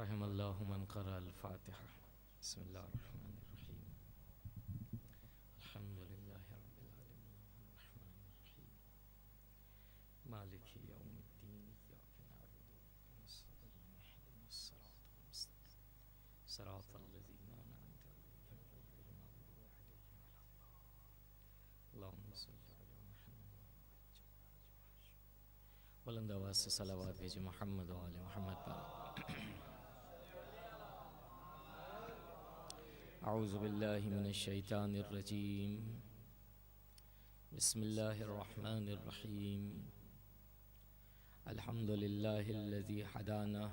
رحم اللہ من قرأ الفاتحہ. بسم اللہ الرحمن الرحیم. الحمد للہ رب العالمین الرحمن الرحیم مالک یوم الدین ایاک نعبد و نستعین اہدنا الصراط المستقیم صراط الذین انعمت علیہم غیر المغضوب علیہم ولا الضالین. اللہم صل علی محمد بلند آواز سے صلوات بھیجے محمد و آل محمد پر. اعوذ باللہ من الشیطان الرجیم. بسم اللہ الرحمن الرحیم. الحمد للہ الذی ہدانا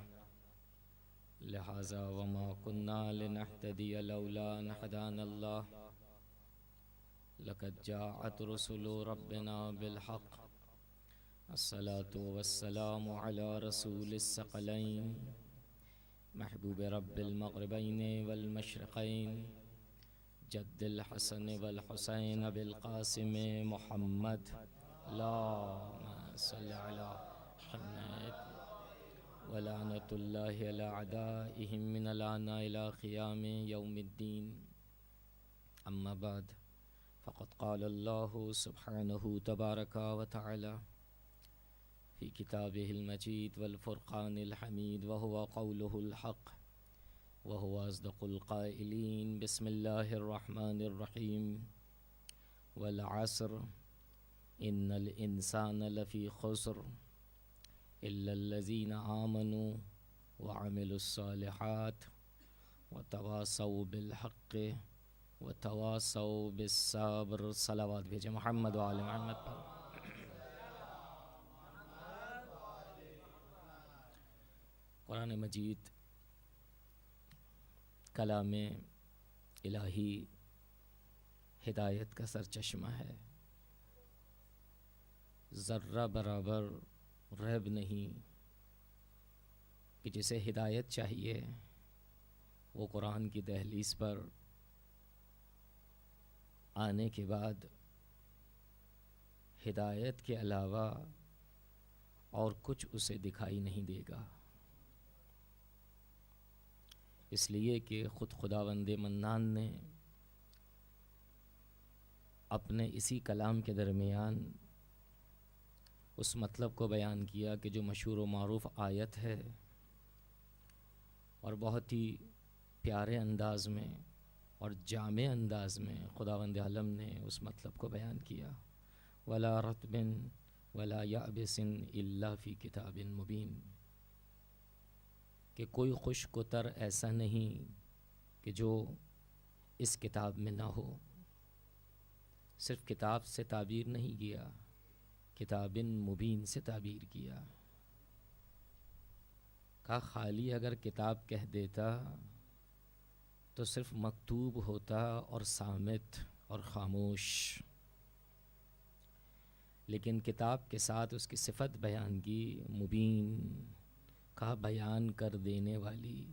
لہذا وما كنا لنہتدی لولا ان ہدانا اللہ لقد جاءت رسل ربنا بالحق. الصلاة والسلام علی رسول الثقلین محبوب رب المغربین والمشرقین جد الحسن والحسین بالقاسم محمد. اللہم صل علی محمد ولعنۃ اللہ علی اعدائہم من الآن الی قیام یوم الدین. اما بعد فقد قال اللہ سبحانہ تبارک و تعالی فی کتابہ المجید والفرقان الحمید وہو قولہ الحق وہو اصدق القائلین. بسم اللہ الرحمن الرحیم. والعصر ان الانسان لفی خسر الا الذین آمنوا وعملوا الصالحات وتواصوا بالحق وتواصوا بالصبر. صلوات بھیجے محمد و آل محمد پر. قرآن مجید کلام الہی ہدایت کا سرچشمہ ہے. ذرہ برابر ریب نہیں کہ جسے ہدایت چاہیے وہ قرآن کی دہلیز پر آنے کے بعد ہدایت کے علاوہ اور کچھ اسے دکھائی نہیں دے گا. اس لیے کہ خود خداوند منان نے اپنے اسی کلام کے درمیان اس مطلب کو بیان کیا کہ جو مشہور و معروف آیت ہے اور بہت ہی پیارے انداز میں اور جامع انداز میں خداوند عالم نے اس مطلب کو بیان کیا. ولا رطب ولا یابس الا فی کتاب مبین. کہ کوئی خشک و تر ایسا نہیں کہ جو اس کتاب میں نہ ہو. صرف کتاب سے تعبیر نہیں کیا، کتاب مبین سے تعبیر کیا. کہا خالی اگر کتاب کہہ دیتا تو صرف مکتوب ہوتا اور صامت اور خاموش، لیکن کتاب کے ساتھ اس کی صفت بیان کی مبین. کہا بیان کر دینے والی.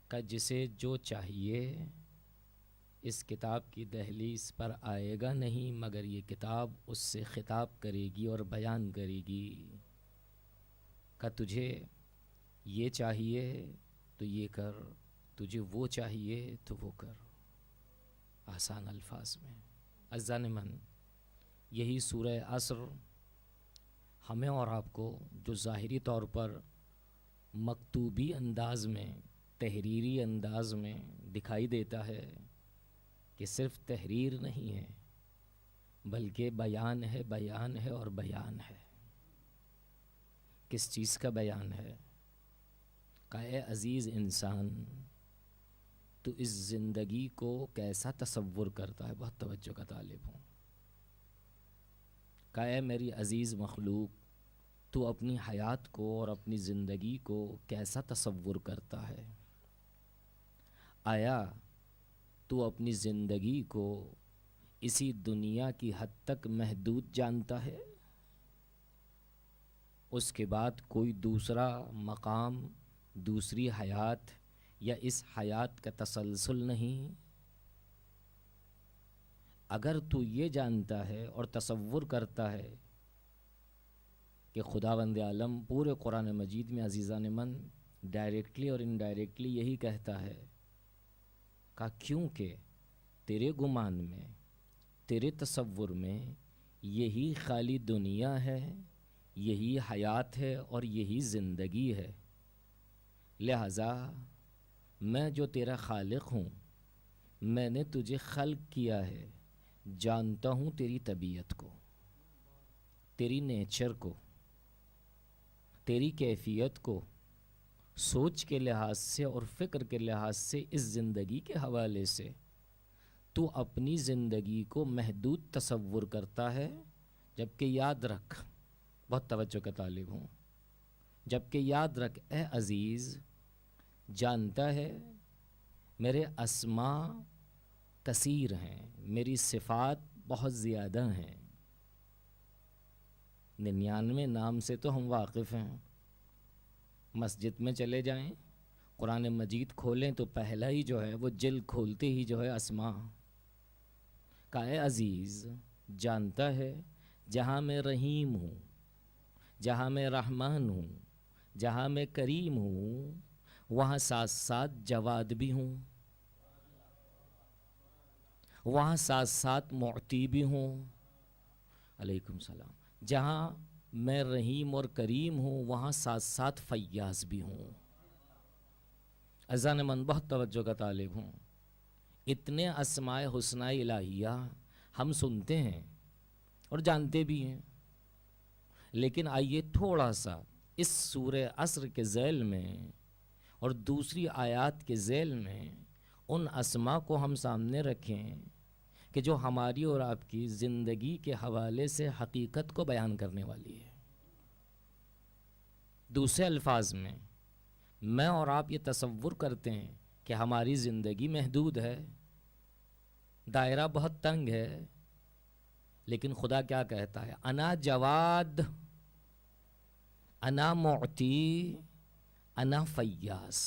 کہ جسے جو چاہیے اس کتاب کی دہلیز پر آئے گا نہیں مگر یہ کتاب اس سے خطاب کرے گی اور بیان کرے گی. کہ تجھے یہ چاہیے تو یہ کر، تجھے وہ چاہیے تو وہ کر. آسان الفاظ میں. عزیزان من، یہی سورہ عصر ہمیں اور آپ کو جو ظاہری طور پر مکتوبی انداز میں، تحریری انداز میں دکھائی دیتا ہے کہ صرف تحریر نہیں ہے بلکہ بیان ہے، بیان ہے اور بیان ہے. کس چیز کا بیان ہے؟ کہ اے عزیز انسان، تو اس زندگی کو کیسا تصور کرتا ہے؟ بہت توجہ کا طالب ہوں. کہ اے میری عزیز مخلوق، تو اپنی حیات کو اور اپنی زندگی کو کیسا تصور کرتا ہے؟ آیا تو اپنی زندگی کو اسی دنیا کی حد تک محدود جانتا ہے؟ اس کے بعد کوئی دوسرا مقام، دوسری حیات یا اس حیات کا تسلسل نہیں؟ اگر تو یہ جانتا ہے اور تصور کرتا ہے کہ خداوند عالم پورے قرآن مجید میں عزیزان من ڈائریکٹلی اور انڈائریکٹلی یہی کہتا ہے کہ کیونکہ تیرے گمان میں، تیرے تصور میں یہی خالی دنیا ہے، یہی حیات ہے اور یہی زندگی ہے، لہذا میں جو تیرا خالق ہوں، میں نے تجھے خلق کیا ہے، جانتا ہوں تیری طبیعت کو، تیری نیچر کو، تیری کیفیت کو، سوچ کے لحاظ سے اور فکر کے لحاظ سے، اس زندگی کے حوالے سے تو اپنی زندگی کو محدود تصور کرتا ہے، جبکہ یاد رکھ، بہت توجہ کا طالب ہوں، جبکہ یاد رکھ اے عزیز، جانتا ہے میرے اسماء کثیر ہیں، میری صفات بہت زیادہ ہیں، 99 نام سے تو ہم واقف ہیں۔ مسجد میں چلے جائیں، قرآن مجید کھولیں تو پہلا ہی جو ہے وہ جلد کھولتے ہی جو ہے اسماء کا۔ اے عزیز، جانتا ہے جہاں میں رحیم ہوں، جہاں میں رحمان ہوں، جہاں میں کریم ہوں، وہاں ساتھ ساتھ جواد بھی ہوں، وہاں ساتھ ساتھ معطی بھی ہوں، علیکم السلام، جہاں میں رحیم اور کریم ہوں وہاں ساتھ ساتھ فیاض بھی ہوں۔ اذان من بہت توجہ کا طالب ہوں، اتنے اسماء حسنہ الہیہ ہم سنتے ہیں اور جانتے بھی ہیں، لیکن آئیے تھوڑا سا اس سورہ عصر کے ذیل میں اور دوسری آیات کے ذیل میں ان اسماء کو ہم سامنے رکھیں کہ جو ہماری اور آپ کی زندگی کے حوالے سے حقیقت کو بیان کرنے والی ہے۔ دوسرے الفاظ میں اور آپ یہ تصور کرتے ہیں کہ ہماری زندگی محدود ہے، دائرہ بہت تنگ ہے، لیکن خدا کیا کہتا ہے؟ انا جواد، انا معطی، انا فیاض۔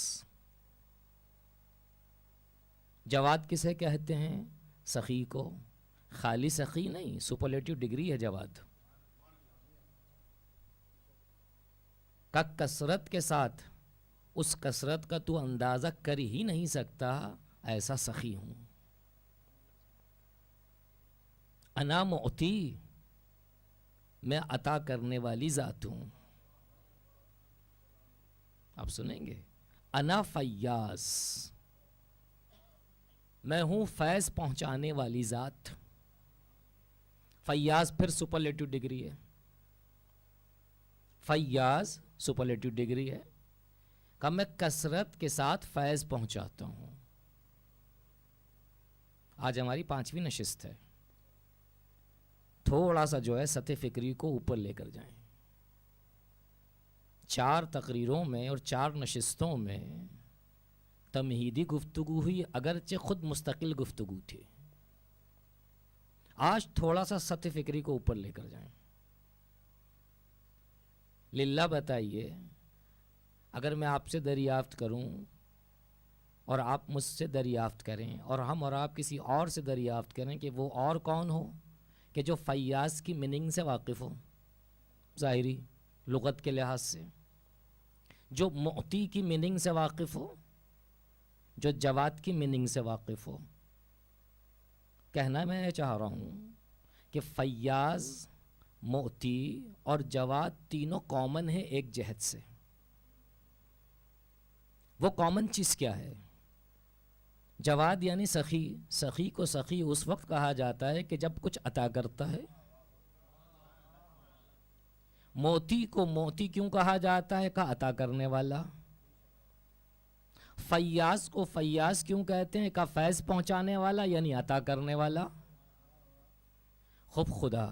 جواد کسے کہتے ہیں؟ سخی کو۔ خالی سخی نہیں، سپرلیٹو ڈگری ہے جواد کا، کثرت کے ساتھ اس کثرت کا تو اندازہ کر ہی نہیں سکتا، ایسا سخی ہوں۔ انا معطی، میں عطا کرنے والی ذات ہوں، آپ سنیں گے۔ انا فیاض، میں ہوں فیض پہنچانے والی ذات۔ فیاض پھر سپرلیٹو ڈگری ہے، فیاض سپرلیٹو ڈگری ہے کہ میں کثرت کے ساتھ فیض پہنچاتا ہوں۔ آج ہماری 5ویں نشست ہے، تھوڑا سا جو ہے سطح فکری کو اوپر لے کر جائیں۔ 4 تقریروں میں اور 4 نشستوں میں تمہیدی گفتگو ہوئی، اگرچہ خود مستقل گفتگو تھی۔ آج تھوڑا سا سطح فکری کو اوپر لے کر جائیں۔ للہ بتائیے، اگر میں آپ سے دریافت کروں اور آپ مجھ سے دریافت کریں اور ہم اور آپ کسی اور سے دریافت کریں کہ وہ اور کون ہو کہ جو فیاض کی میننگ سے واقف ہو، ظاہری لغت کے لحاظ سے، جو معطی کی میننگ سے واقف ہو، جو جواد کی میننگ سے واقف ہو۔ کہنا میں یہ چاہ رہا ہوں کہ فیاض، معطی اور جواد تینوں کامن ہیں ایک جہت سے۔ وہ کامن چیز کیا ہے؟ جواد یعنی سخی۔ سخی کو سخی اس وقت کہا جاتا ہے کہ جب کچھ عطا کرتا ہے۔ موتی کو موتی کیوں کہا جاتا ہے؟ کہ عطا کرنے والا۔ فیاض کو فیاض کیوں کہتے ہیں؟ کہ فیض پہنچانے والا یعنی عطا کرنے والا۔ خوب خدا،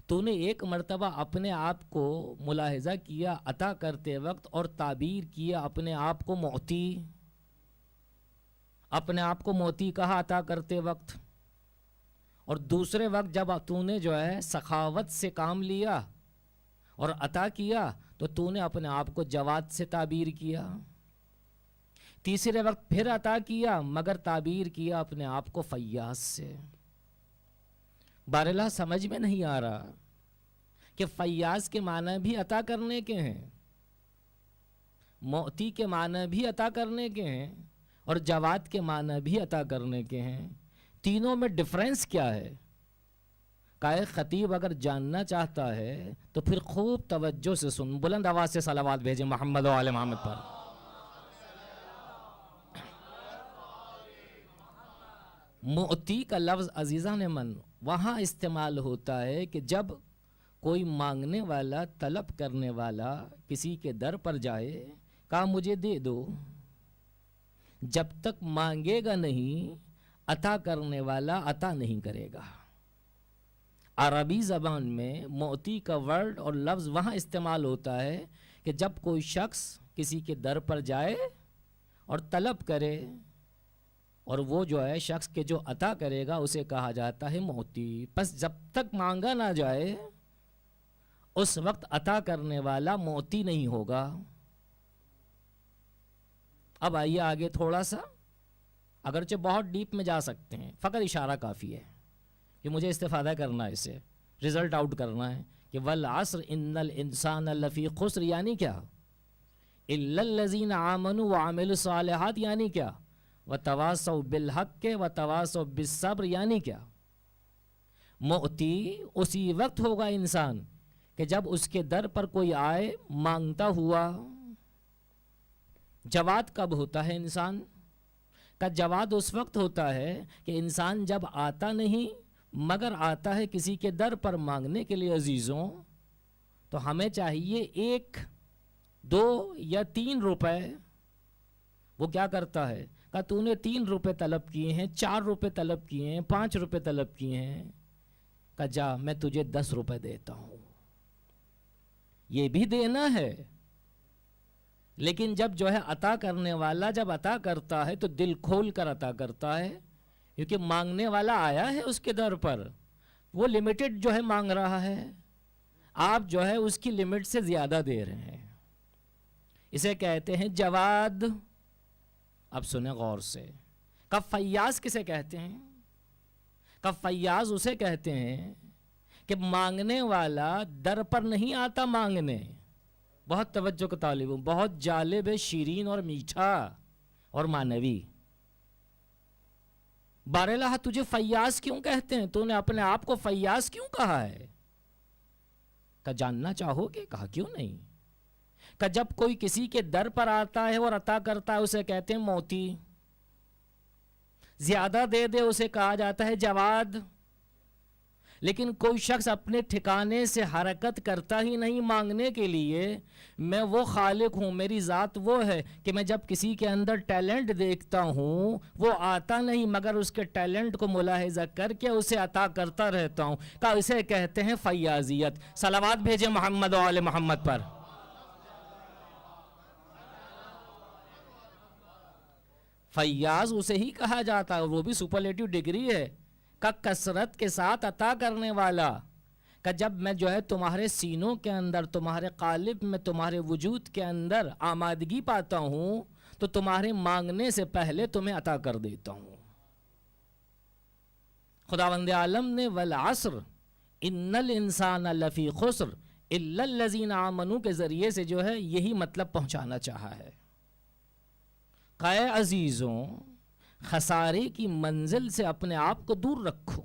تو نے ایک مرتبہ اپنے آپ کو ملاحظہ کیا عطا کرتے وقت اور تعبیر کیا اپنے آپ کو معطی، اپنے آپ کو موتی کہا عطا کرتے وقت، اور دوسرے وقت جب تو نے جو ہے سخاوت سے کام لیا اور عطا کیا تو نے اپنے آپ کو جواد سے تعبیر کیا۔ تیسرے وقت پھر عطا کیا مگر تعبیر کیا اپنے آپ کو فیاض سے۔ باراللہ سمجھ میں نہیں آ رہا کہ فیاض کے معنی بھی عطا کرنے کے ہیں، معطی کے معنی بھی عطا کرنے کے ہیں اور جواد کے معنی بھی عطا کرنے کے ہیں. تینوں میں ڈفرینس کیا ہے؟ کہ خطیب اگر جاننا چاہتا ہے تو پھر خوب توجہ سے سن. بلند آواز سے صلوات بھیجیں محمد و آل محمد پر. معطی کا لفظ عزیزان من وہاں استعمال ہوتا ہے کہ جب کوئی مانگنے والا، طلب کرنے والا کسی کے در پر جائے، کہا مجھے دے دو، جب تک مانگے گا نہیں عطا کرنے والا عطا نہیں کرے گا. عربی زبان میں معطی کا ورڈ اور لفظ وہاں استعمال ہوتا ہے کہ جب کوئی شخص کسی کے در پر جائے اور طلب کرے، اور وہ جو ہے شخص کے جو عطا کرے گا اسے کہا جاتا ہے معطی. پس جب تک مانگا نہ جائے اس وقت عطا کرنے والا معطی نہیں ہوگا. اب آئیے آگے تھوڑا سا، اگرچہ بہت ڈیپ میں جا سکتے ہیں، فقط اشارہ کافی ہے کہ مجھے استفادہ کرنا ہے، اسے رزلٹ آؤٹ کرنا ہے کہ والعصر ان الانسان لفی خسر یعنی کیا؟ الا الذین آمنوا وعملوا الصالحات یعنی کیا؟ وتواصوا بالحق وتواصوا بالصبر یعنی کیا؟ معطی اسی وقت ہوگا انسان کہ جب اس کے در پر کوئی آئے مانگتا ہوا. جواد کب ہوتا ہے انسان کا؟ جواد اس وقت ہوتا ہے کہ انسان جب آتا نہیں مگر آتا ہے کسی کے در پر مانگنے کے لیے. عزیزوں تو ہمیں چاہیے 1 2 یا 3 روپے. وہ کیا کرتا ہے؟ کہ تو نے 3 روپے طلب کیے ہیں، 4 روپے طلب کیے ہیں، 5 روپے طلب کیے ہیں، کہ جا میں تجھے 10 روپے دیتا ہوں. یہ بھی دینا ہے، لیکن جب جو ہے عطا کرنے والا جب عطا کرتا ہے تو دل کھول کر عطا کرتا ہے، کیونکہ مانگنے والا آیا ہے اس کے در پر، وہ لمیٹڈ جو ہے مانگ رہا ہے، آپ جو ہے اس کی لمٹ سے زیادہ دے رہے ہیں. اسے کہتے ہیں جواد. اب سنیں غور سے، کہ فیاض کسے کہتے ہیں؟ کہ فیاض اسے کہتے ہیں کہ مانگنے والا در پر نہیں آتا مانگنے. بہت توجہ کا طالب ہوں، بہت جالب ہے، شیرین اور میٹھا اور معنوی. بارالہ تجھے فیاض کیوں کہتے ہیں؟ تو نے اپنے آپ کو فیاض کیوں کہا ہے؟ کہ جاننا چاہو گے؟ کہا کیوں نہیں. کہ جب کوئی کسی کے در پر آتا ہے اور عطا کرتا ہے اسے کہتے ہیں معطی. زیادہ دے دے اسے کہا جاتا ہے جواد. لیکن کوئی شخص اپنے ٹھکانے سے حرکت کرتا ہی نہیں مانگنے کے لیے. میں وہ خالق ہوں، میری ذات وہ ہے کہ میں جب کسی کے اندر ٹیلنٹ دیکھتا ہوں وہ آتا نہیں مگر اس کے ٹیلنٹ کو ملاحظہ کر کے اسے عطا کرتا رہتا ہوں. کہ اسے کہتے ہیں فیاضیت. صلوات بھیجیں محمد و آل محمد پر. فیاض اسے ہی کہا جاتا ہے، وہ بھی سپرلیٹو ڈگری ہے. کا کثرت کے ساتھ عطا کرنے والا. کہ جب میں جو ہے تمہارے سینوں کے اندر، تمہارے قالب میں، تمہارے وجود کے اندر آمادگی پاتا ہوں تو تمہارے مانگنے سے پہلے تمہیں عطا کر دیتا ہوں. خداوند عالم نے والعصر ان الانسان لفی خسر الا الذین آمنوا کے ذریعے سے جو ہے یہی مطلب پہنچانا چاہا ہے. کہ عزیزوں خسارے کی منزل سے اپنے آپ کو دور رکھو.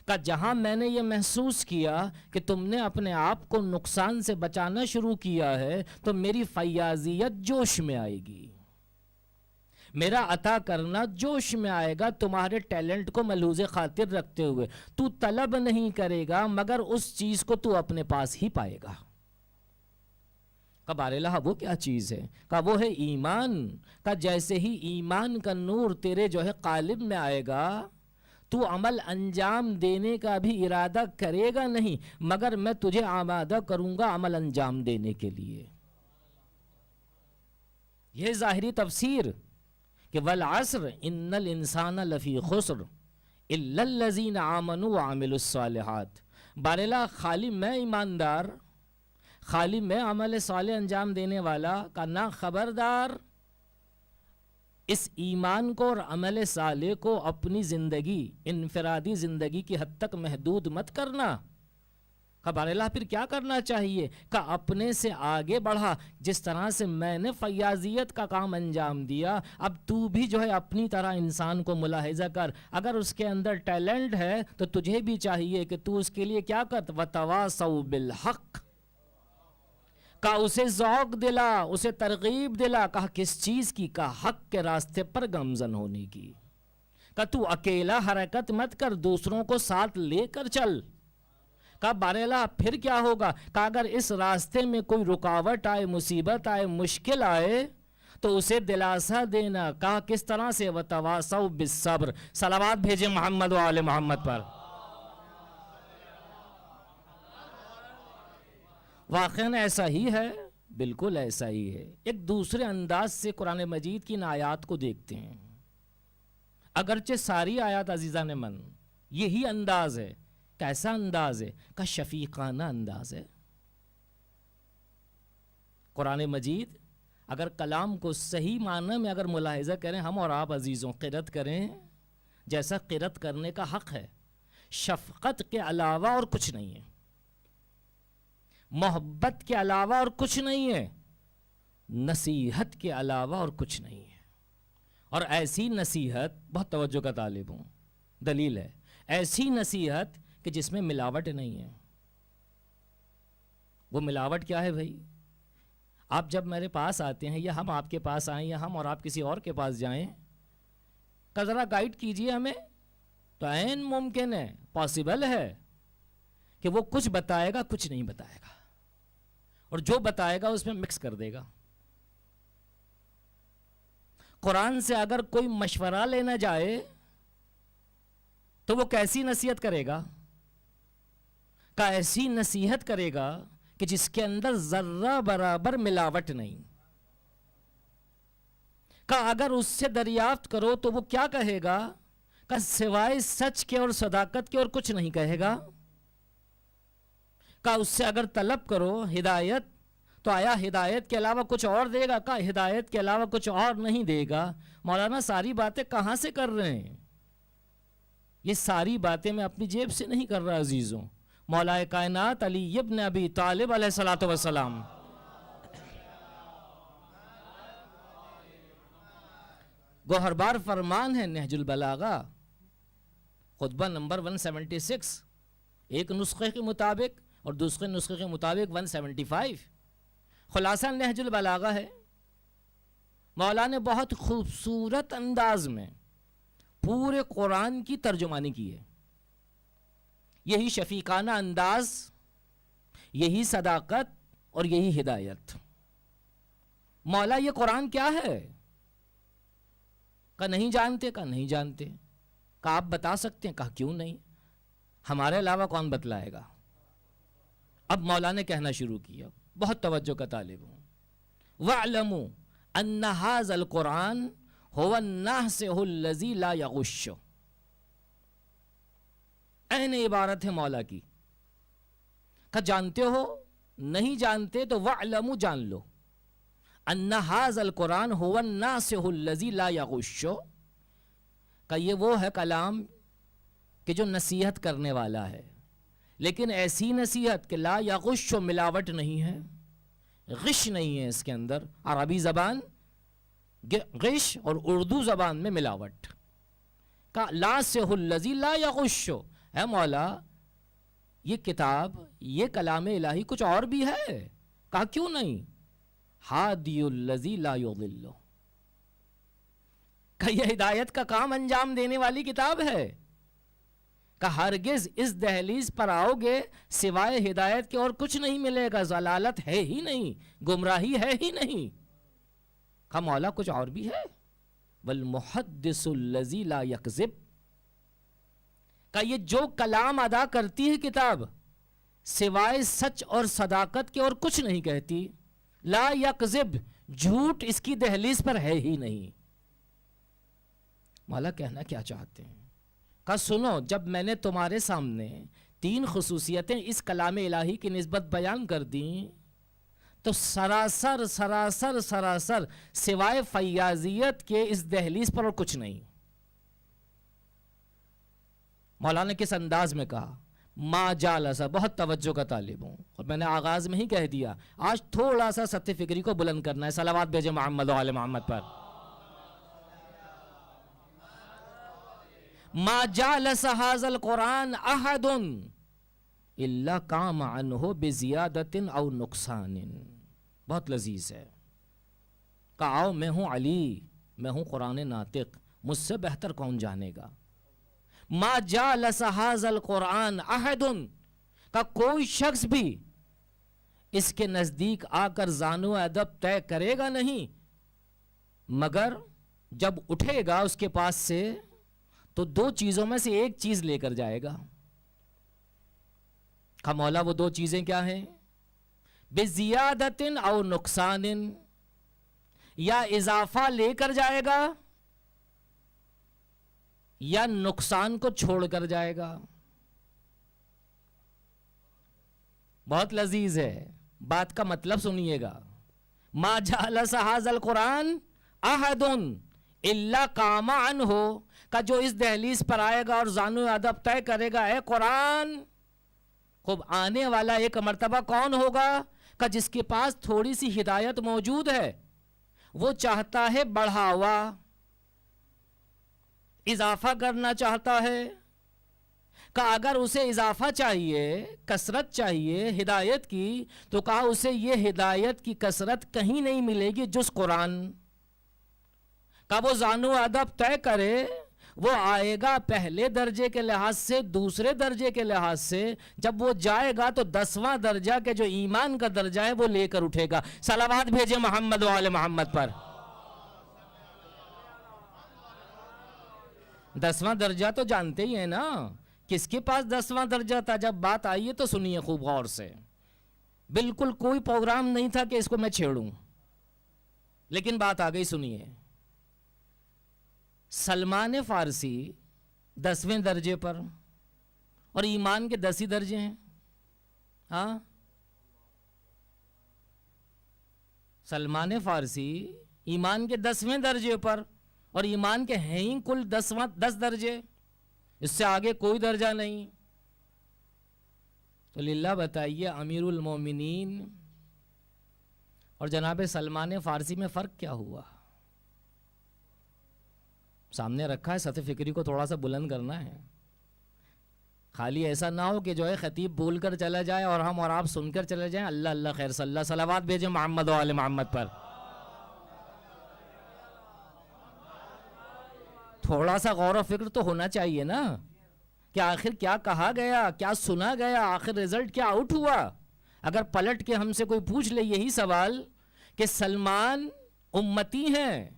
کہ جہاں میں نے یہ محسوس کیا کہ تم نے اپنے آپ کو نقصان سے بچانا شروع کیا ہے تو میری فیاضیت جوش میں آئے گی، میرا عطا کرنا جوش میں آئے گا تمہارے ٹیلنٹ کو ملحوظ خاطر رکھتے ہوئے. تو طلب نہیں کرے گا مگر اس چیز کو تو اپنے پاس ہی پائے گا. بارالہ وہ کیا چیز ہے؟ کہ وہ ہے ایمان. کہ جیسے ہی ایمان کا نور تیرے جو ہے قالب میں آئے گا تو عمل انجام دینے کا بھی ارادہ کرے گا نہیں مگر میں تجھے آمادہ کروں گا عمل انجام دینے کے لیے. یہ ظاہری تفسیر کہ والعصر ان الانسان لفی خسر الا الذین آمنوا وعملوا الصالحات. بارالہ خالی میں ایماندار، خالی میں عمل صالح انجام دینے والا کا نہ خبردار. اس ایمان کو اور عمل صالح کو اپنی زندگی، انفرادی زندگی کی حد تک محدود مت کرنا. کہا بار اللہ پھر کیا کرنا چاہیے؟ کہا اپنے سے آگے بڑھا، جس طرح سے میں نے فیاضیت کا کام انجام دیا، اب تو بھی جو ہے اپنی طرح انسان کو ملاحظہ کر، اگر اس کے اندر ٹیلنٹ ہے تو تجھے بھی چاہیے کہ تو اس کے لیے کیا کر، وَتَوَاصَوْا بِالْحَقِّ، کہا اسے ذوق دلا، اسے ترغیب دلا، کہا کس چیز کی؟ کہا حق کے راستے پر گامزن ہونے کی، کہا تو اکیلا حرکت مت کر، دوسروں کو ساتھ لے کر چل۔ کہا بارے پھر کیا ہوگا؟ کہا اگر اس راستے میں کوئی رکاوٹ آئے، مصیبت آئے، مشکل آئے تو اسے دلاسا دینا۔ کہا کس طرح سے؟ وَتَوَاصَوْا بِالصَّبْرِ، صلوات بھیجیں محمد و آل محمد پر۔ واقعاً ایسا ہی ہے، بالکل ایسا ہی ہے۔ ایک دوسرے انداز سے قرآن مجید کی ان آیات کو دیکھتے ہیں، اگرچہ ساری آیات عزیزان من یہی انداز ہے۔ کیسا انداز ہے؟ کہ شفیقانہ انداز ہے۔ قرآن مجید اگر کلام کو صحیح معنی میں اگر ملاحظہ کریں، ہم اور آپ عزیزوں قرأت کریں جیسا قرأت کرنے کا حق ہے، شفقت کے علاوہ اور کچھ نہیں ہے، محبت کے علاوہ اور کچھ نہیں ہے، نصیحت کے علاوہ اور کچھ نہیں ہے۔ اور ایسی نصیحت، بہت توجہ کا طالب ہوں، دلیل ہے، ایسی نصیحت کہ جس میں ملاوٹ نہیں ہے۔ وہ ملاوٹ کیا ہے بھائی؟ آپ جب میرے پاس آتے ہیں یا ہم آپ کے پاس آئیں یا ہم اور آپ کسی اور کے پاس جائیں، کہ ذرا گائیڈ کیجئے ہمیں، تو عین ممکن ہے، پاسبل ہے کہ وہ کچھ بتائے گا، کچھ نہیں بتائے گا، اور جو بتائے گا اس میں مکس کر دے گا۔ قرآن سے اگر کوئی مشورہ لینا جائے تو وہ کیسی نصیحت کرے گا؟ کہ ایسی نصیحت کرے گا کہ جس کے اندر ذرہ برابر ملاوٹ نہیں۔ کہ اگر اس سے دریافت کرو تو وہ کیا کہے گا؟ کہ سوائے سچ کے اور صداقت کے اور کچھ نہیں کہے گا۔ کہ اس سے اگر طلب کرو ہدایت تو آیا ہدایت کے علاوہ کچھ اور دے گا؟ کہ ہدایت کے علاوہ کچھ اور نہیں دے گا۔ مولانا ساری باتیں کہاں سے کر رہے ہیں؟ یہ ساری باتیں میں اپنی جیب سے نہیں کر رہا عزیزوں، مولا کائنات علی ابن ابی طالب علیہ الصلوۃ والسلام گوہر بار فرمان ہے نہج البلاغہ خطبہ نمبر 176، ایک نسخے کے مطابق اور دوسرے نسخے کے مطابق 175۔ خلاصہ نہج البلاغہ ہے، مولا نے بہت خوبصورت انداز میں پورے قرآن کی ترجمانی کی ہے۔ یہی شفیقانہ انداز، یہی صداقت اور یہی ہدایت۔ مولا یہ قرآن کیا ہے؟ کہ نہیں جانتے؟ کہ نہیں جانتے؟ کہ آپ بتا سکتے ہیں؟ کہا کیوں نہیں، ہمارے علاوہ کون بتلائے گا؟ اب مولا نے کہنا شروع کیا، بہت توجہ کا طالب ہوں۔ وَاعْلَمُوا أَنَّ هَذَا الْقُرْآنَ هُوَ النَّاصِحُ الَّذِي لَا يَغُشُّ۔ این عبارت ہے مولا کی، کہ جانتے ہو؟ نہیں جانتے تو وَاعْلَمُوا جان لو، أَنَّ هَذَا الْقُرْآنَ هُوَ النَّاصِحُ الَّذِي لَا يَغُشُّ، کہ یہ وہ ہے کلام کہ جو نصیحت کرنے والا ہے، لیکن ایسی نصیحت کہ لا یغش، ملاوٹ نہیں ہے، غش نہیں ہے اس کے اندر۔ عربی زبان غش اور اردو زبان میں ملاوٹ۔ کہ لا سہ الذی لا یغش، اے مولا یہ کتاب، یہ کلام الہی کچھ اور بھی ہے؟ کہا کیوں نہیں؟ ہادی الذی لا یضل، کہ یہ ہدایت کا کام انجام دینے والی کتاب ہے، کہ ہرگز اس دہلیز پر آؤ گے سوائے ہدایت کے اور کچھ نہیں ملے گا، ضلالت ہے ہی نہیں، گمراہی ہے ہی نہیں۔ کہ مولا کچھ اور بھی ہے؟ والمحدث الذی لا یکذب، کہ یہ جو کلام ادا کرتی ہے کتاب سوائے سچ اور صداقت کے اور کچھ نہیں کہتی، لا یکذب، جھوٹ اس کی دہلیز پر ہے ہی نہیں۔ مولا کہنا کیا چاہتے ہیں؟ کہ سنو، جب میں نے تمہارے سامنے 3 خصوصیتیں اس کلام الہی کی نسبت بیان کر دیں تو سراسر سراسر سراسر سوائے فیاضیت کے اس دہلیز پر اور کچھ نہیں۔ مولا نے کس انداز میں کہا؟ ما جالسا، بہت توجہ کا طالب ہوں، اور میں نے آغاز میں ہی کہہ دیا آج تھوڑا سا سطح فکری کو بلند کرنا ہے. صلوات بھیجے محمد و آل محمد پر. ما جالس ھذا القرآن احد الا قام عنہ بزیادت او نقصان. بہت لذیذ ہے. کہا آؤ میں ہوں علی، میں ہوں قرآن ناطق، مجھ سے بہتر کون جانے گا. ما جالس ھذا القرآن احد، کا کوئی شخص بھی اس کے نزدیک آ کر زانو ادب طے کرے گا نہیں، مگر جب اٹھے گا اس کے پاس سے تو دو چیزوں میں سے ایک چیز لے کر جائے گا. کہ مولا وہ دو چیزیں کیا ہیں؟ بزیادت او نقصان، یا اضافہ لے کر جائے گا یا نقصان کو چھوڑ کر جائے گا. بہت لذیذ ہے، بات کا مطلب سنیے گا. ما جالس ھذا القرآن احد الا قام عنہ، کا جو اس دہلیز پر آئے گا اور زانو ادب طے کرے گا اے قرآن. خوب آنے والا ایک مرتبہ کون ہوگا؟ کہ جس کے پاس تھوڑی سی ہدایت موجود ہے، وہ چاہتا ہے بڑھاوا، اضافہ کرنا چاہتا ہے. کہ اگر اسے اضافہ چاہیے، کثرت چاہیے ہدایت کی، تو کہا اسے یہ ہدایت کی کثرت کہیں نہیں ملے گی جس قرآن. کہ وہ زانو ادب طے کرے، وہ آئے گا پہلے درجے کے لحاظ سے، دوسرے درجے کے لحاظ سے. جب وہ جائے گا تو 10واں درجہ کے جو ایمان کا درجہ ہے وہ لے کر اٹھے گا. صلوات بھیجے محمد و آل محمد پر. 10واں درجہ تو جانتے ہی ہیں نا، کس کے پاس 10واں درجہ تھا؟ جب بات آئی ہے تو سنیے خوب غور سے. بالکل کوئی پروگرام نہیں تھا کہ اس کو میں چھیڑوں، لیکن بات آ گئی، سنیے. سلمان فارسی 10ویں درجے پر، اور ایمان کے 10 ہی درجے ہیں. ہاں، سلمان فارسی ایمان کے 10ویں درجے پر، اور ایمان کے ہیں ہی کل 10 درجے، اس سے آگے کوئی درجہ نہیں. تو للہ بتائیے امیر المومنین اور جناب سلمان فارسی میں فرق کیا ہوا؟ سامنے رکھا ہے، سطح فکری کو تھوڑا سا بلند کرنا ہے. خالی ایسا نہ ہو کہ جو ہے خطیب بول کر چلا جائے اور ہم اور آپ سن کر چلے جائیں. اللہ اللہ خیر صلی اللہ. صلوات بھیجے محمد و آل محمد پر. تھوڑا سا غور و فکر تو ہونا چاہیے نا، کہ آخر کیا کہا گیا، کیا سنا گیا، آخر رزلٹ کیا آؤٹ ہوا. اگر پلٹ کے ہم سے کوئی پوچھ لے یہی سوال کہ سلمان امتی ہیں،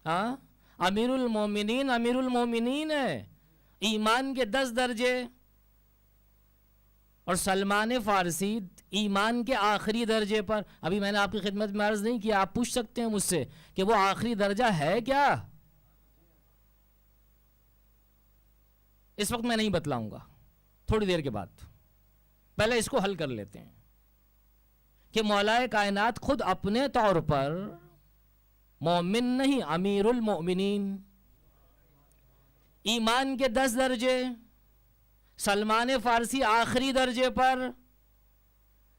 ہاں، امیر المومنین ہے، ایمان کے 10 درجے، اور سلمان فارسی ایمان کے آخری درجے پر. ابھی میں نے آپ کی خدمت میں عرض نہیں کیا، آپ پوچھ سکتے ہیں مجھ سے کہ وہ آخری درجہ ہے کیا؟ اس وقت میں نہیں بتلاؤں گا، تھوڑی دیر کے بعد. پہلے اس کو حل کر لیتے ہیں کہ مولا کائنات خود اپنے طور پر مومن نہیں، امیر المؤمنین، ایمان کے 10 درجے، سلمان فارسی آخری درجے پر.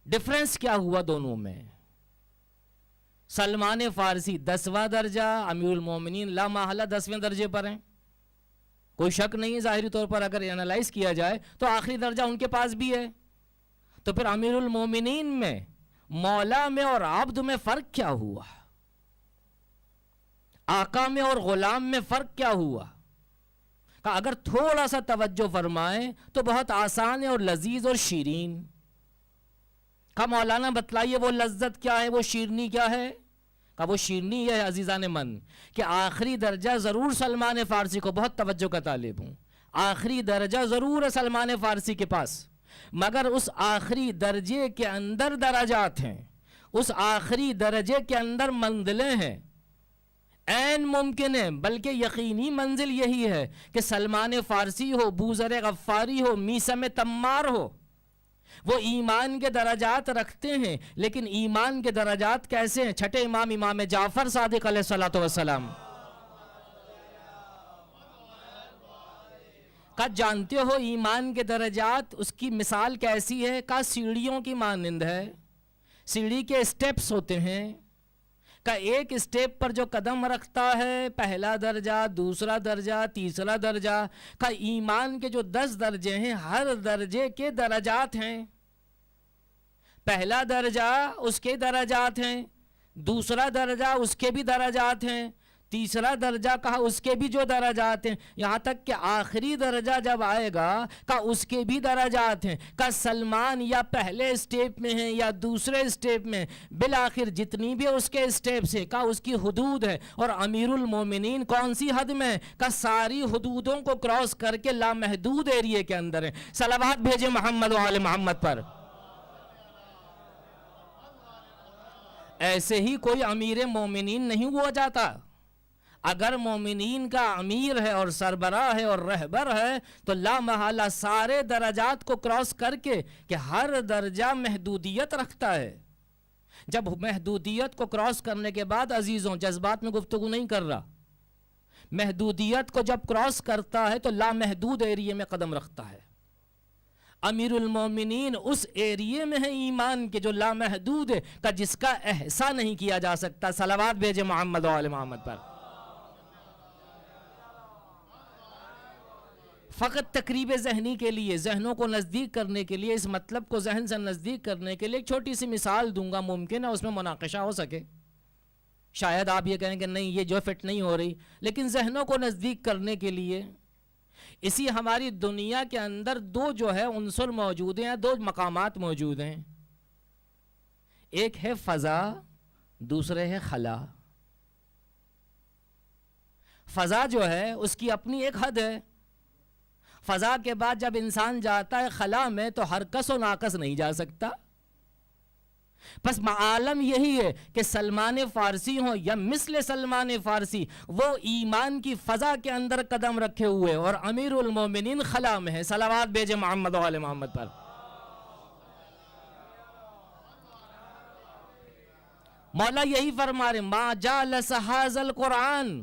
ڈفرنس کیا ہوا دونوں میں؟ سلمان فارسی 10واں درجہ، امیر المومنین لا محالہ 10ویں درجے پر ہیں. کوئی شک نہیں، ظاہری طور پر اگر انالائز کیا جائے تو آخری درجہ ان کے پاس بھی ہے. تو پھر امیر المومنین میں، مولا میں اور عبد میں فرق کیا ہوا؟ آقا میں اور غلام میں فرق کیا ہوا؟ کہ اگر تھوڑا سا توجہ فرمائیں تو بہت آسان ہے اور لذیذ اور شیرین. کہ مولانا بتلائیے وہ لذت کیا ہے، وہ شیرنی کیا ہے؟ کہ وہ شیرنی یہ ہے عزیزان من کہ آخری درجہ ضرور سلمان فارسی کو، بہت توجہ کا طالب ہوں، آخری درجہ ضرور ہے سلمان فارسی کے پاس، مگر اس آخری درجے کے اندر درجات ہیں، اس آخری درجے کے اندر منزلیں ہیں. عین ممکن ہے، بلکہ یقینی منزل یہی ہے کہ سلمان فارسی ہو، بوذر غفاری ہو، میثم تمار ہو، وہ ایمان کے درجات رکھتے ہیں. لیکن ایمان کے درجات کیسے ہیں؟ چھٹے امام جعفر صادق علیہ الصلوۃ والسلام. کہا جانتے ہو ایمان کے درجات اس کی مثال کیسی ہے؟ کہا سیڑھیوں کی مانند ہے، سیڑھی کے اسٹیپس ہوتے ہیں، کہ ایک اسٹیپ پر جو قدم رکھتا ہے، پہلا درجہ، دوسرا درجہ، تیسرا درجہ، کہ ایمان کے جو 10 درجے ہیں ہر درجے کے درجات ہیں۔ پہلا درجہ اس کے درجات ہیں، دوسرا درجہ اس کے بھی درجات ہیں، تیسرا درجہ کہا اس کے بھی جو درجات ہیں، یہاں تک کہ آخری درجہ جب آئے گا کہا اس کے بھی درجات ہیں۔ کہا سلمان یا پہلے اسٹیپ میں ہیں یا دوسرے اسٹیپ میں، بالآخر جتنی بھی اس کے اسٹیپس ہیں کہا اس کی حدود ہے، اور امیر المومنین کون سی حد میں ہے؟ کہا ساری حدودوں کو کراس کر کے لامحدود ایریے کے اندر ہیں۔ صلوات بھیجے محمد و آل محمد پر۔ ایسے ہی کوئی امیر مومنین نہیں ہوا جاتا۔ اگر مومنین کا امیر ہے اور سربراہ ہے اور رہبر ہے تو لا محالہ سارے درجات کو کراس کر کے، کہ ہر درجہ محدودیت رکھتا ہے۔ جب محدودیت کو کراس کرنے کے بعد عزیزوں، جذبات میں گفتگو نہیں کر رہا، محدودیت کو جب کراس کرتا ہے تو لامحدود ایریے میں قدم رکھتا ہے۔ امیر المومنین اس ایریے میں ہے ایمان کے جو لامحدود ہے، کہ جس کا احصا نہیں کیا جا سکتا۔ صلوات بھیجے محمد و آل محمد پر۔ فقط تقریب ذہنی کے لیے، ذہنوں کو نزدیک کرنے کے لیے، اس مطلب کو ذہن سے نزدیک کرنے کے لیے ایک چھوٹی سی مثال دوں گا، ممکن ہے اس میں مناقشہ ہو سکے، شاید آپ یہ کہیں کہ نہیں یہ جو فٹ نہیں ہو رہی، لیکن ذہنوں کو نزدیک کرنے کے لیے اسی ہماری دنیا کے اندر دو جو ہے عنصر موجود ہیں، دو مقامات موجود ہیں، ایک ہے فضا، دوسرے ہے خلا۔ فضا جو ہے اس کی اپنی ایک حد ہے، فضا کے بعد جب انسان جاتا ہے خلا میں تو ہر کس و ناقص نہیں جا سکتا۔ بس معالم یہی ہے کہ سلمان فارسی ہوں یا مثل سلمان فارسی، وہ ایمان کی فضا کے اندر قدم رکھے ہوئے اور امیر المومنین خلا میں ہے۔ صلوات بھیجے محمد و آل محمد پر۔ مولا یہی فرما رہے، ما جالس ھذا القرآن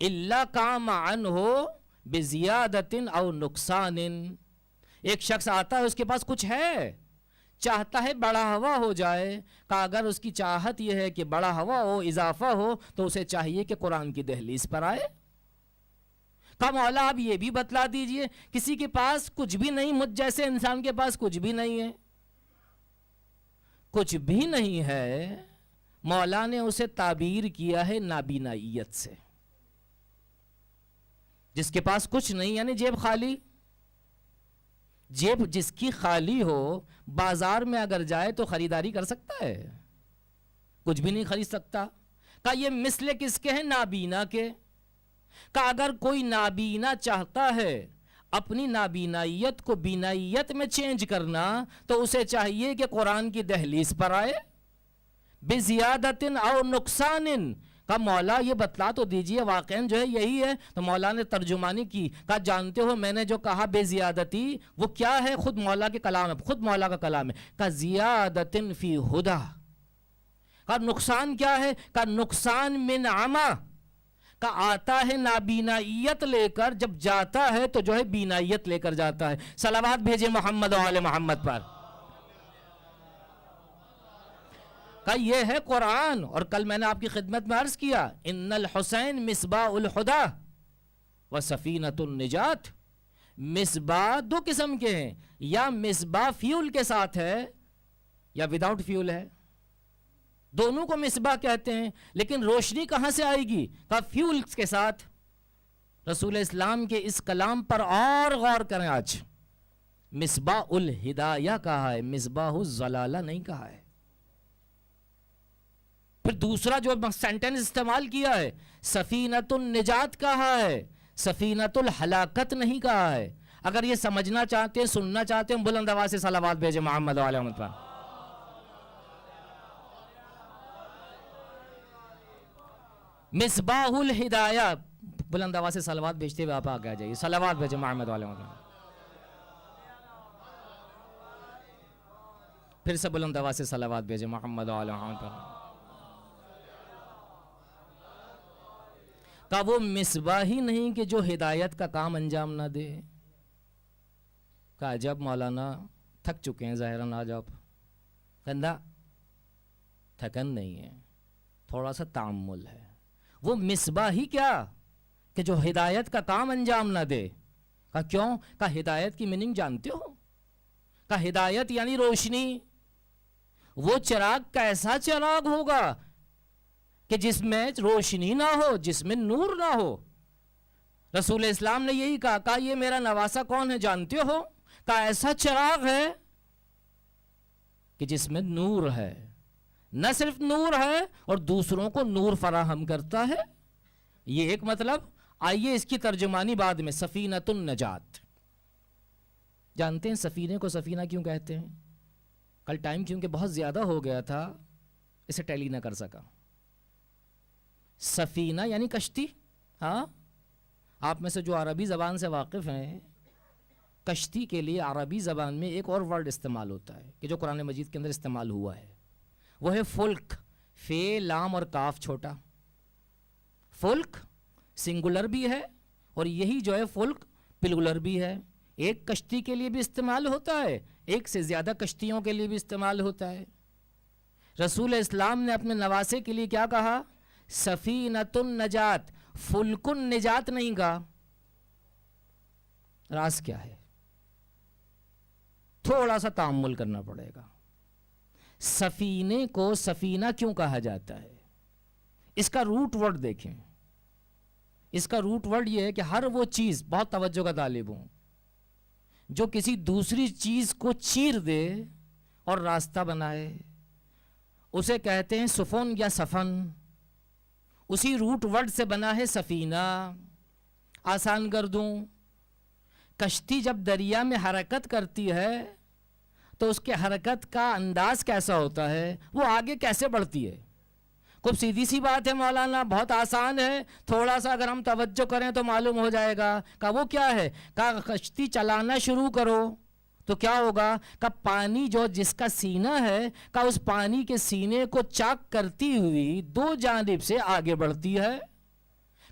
الا قام عنہ بزیادت او نقصان۔ ایک شخص آتا ہے، اس کے پاس کچھ ہے، چاہتا ہے بڑا ہوا ہو جائے، کہ اگر اس کی چاہت یہ ہے کہ بڑا ہوا ہو، اضافہ ہو، تو اسے چاہیے کہ قرآن کی دہلیز پر آئے۔ کہا مولا آپ یہ بھی بتلا دیجئے، کسی کے پاس کچھ بھی نہیں، مجھ جیسے انسان کے پاس کچھ بھی نہیں ہے، کچھ بھی نہیں ہے، مولا نے اسے تعبیر کیا ہے نابینائیت سے۔ جس کے پاس کچھ نہیں یعنی جیب خالی، جیب جس کی خالی ہو بازار میں اگر جائے تو خریداری کر سکتا ہے؟ کچھ بھی نہیں خرید سکتا۔ کہا یہ مثل کس کے ہیں؟ نابینا کے۔ کہا اگر کوئی نابینا چاہتا ہے اپنی نابینائیت کو بینائیت میں چینج کرنا تو اسے چاہیے کہ قرآن کی دہلیز پر آئے، بزیادت او نقصان۔ کہا مولا یہ بتلا تو دیجئے واقعاً جو ہے یہی ہے، تو مولا نے ترجمانی کی۔ کہا جانتے ہو میں نے جو کہا بے زیادتی وہ کیا ہے؟ خود مولا کے کلام ہے، خود مولا کا کلام ہے۔ کہا زیادت فی ہدا۔ کہا نقصان کیا ہے؟ کہا نقصان من عما۔ کہا آتا ہے نابینائیت لے کر، جب جاتا ہے تو جو ہے بینائیت لے کر جاتا ہے۔ صلوات بھیجے محمد و آل محمد پر۔ کہا یہ ہے قرآن، اور کل میں نے آپ کی خدمت میں عرض کیا ان الحسین مصباح الہدی و سفینۃ النجات۔ مصباح دو قسم کے ہیں، یا مصباح فیول کے ساتھ ہے یا وداؤٹ فیول ہے، دونوں کو مصباح کہتے ہیں، لیکن روشنی کہاں سے آئے گی؟ کہا فیول کے ساتھ۔ رسول اسلام کے اس کلام پر اور غور کریں، آج مصباح الہدایہ کہا ہے، مصباح الضلالہ نہیں کہا ہے۔ پھر دوسرا جو سینٹنس استعمال کیا ہے سفینۃ النجات کہا ہے، سفینۃ الہلاکت نہیں کہا ہے۔ اگر یہ سمجھنا چاہتے ہیں، سننا چاہتے ہیں، بلند آواز سے صلوات بھیجے محمد و آل محمد پر۔ مصباح الہدایہ، بلند آواز سے صلوات بھیجتے ہوئے آپ آگے آ جائیے، صلوات بھیجے محمد و آل محمد۔ پھر سے بلند آواز سے صلوات بھیجے محمد و آل محمد پر۔ کہ وہ مصباح ہی نہیں کہ جو ہدایت کا کام انجام نہ دے، کہا عجب مولانا تھک چکے ہیں ظاہراً آج آپ. کہنا تھکن نہیں ہے, تھوڑا سا تعمل ہے. وہ مصباح ہی کیا کہ جو ہدایت کا کام انجام نہ دے. کہا کیوں؟ کہا ہدایت کی میننگ جانتے ہو؟ کہا ہدایت یعنی روشنی. وہ چراغ کیسا چراغ ہوگا کہ جس میں روشنی نہ ہو, جس میں نور نہ ہو. رسول اسلام نے یہی کہا. کہا یہ میرا نواسا کون ہے جانتے ہو؟ کہا ایسا چراغ ہے کہ جس میں نور ہے. نہ صرف نور ہے اور دوسروں کو نور فراہم کرتا ہے. یہ ایک مطلب. آئیے اس کی ترجمانی بعد میں. سفینۃ النجات. جانتے ہیں سفینے کو سفینہ کیوں کہتے ہیں؟ کل ٹائم کیونکہ بہت زیادہ ہو گیا تھا اسے ٹیلی نہ کر سکا. سفینہ یعنی کشتی. ہاں, آپ میں سے جو عربی زبان سے واقف ہیں, کشتی کے لیے عربی زبان میں ایک اور ورڈ استعمال ہوتا ہے کہ جو قرآن مجید کے اندر استعمال ہوا ہے. وہ ہے فلک. فے لام اور کاف چھوٹا. فلک سنگولر بھی ہے اور یہی جو ہے فلک پلگولر بھی ہے. ایک کشتی کے لیے بھی استعمال ہوتا ہے, ایک سے زیادہ کشتیوں کے لیے بھی استعمال ہوتا ہے. رسول اسلام نے اپنے نواسے کے لیے کیا کہا؟ سفینۃ النجات. فلک النجات نہیں کہا. راز کیا ہے؟ تھوڑا سا تأمل کرنا پڑے گا. سفینے کو سفینہ کیوں کہا جاتا ہے؟ اس کا روٹ ورڈ دیکھیں. اس کا روٹ ورڈ یہ ہے کہ ہر وہ چیز, بہت توجہ کا طالب ہوں, جو کسی دوسری چیز کو چیر دے اور راستہ بنائے, اسے کہتے ہیں سفن یا سفن. اسی روٹ ورڈ سے بنا ہے سفینہ. آسان کر دوں, کشتی جب دریا میں حرکت کرتی ہے تو اس کے حرکت کا انداز کیسا ہوتا ہے, وہ آگے کیسے بڑھتی ہے؟ خوب سیدھی سی بات ہے مولانا, بہت آسان ہے, تھوڑا سا اگر ہم توجہ کریں تو معلوم ہو جائے گا. کہا وہ کیا ہے؟ کہا کشتی چلانا شروع کرو تو کیا ہوگا؟ کہا پانی جو جس کا سینہ ہے, کہا اس پانی کے سینے کو چاک کرتی ہوئی دو جانب سے آگے بڑھتی ہے.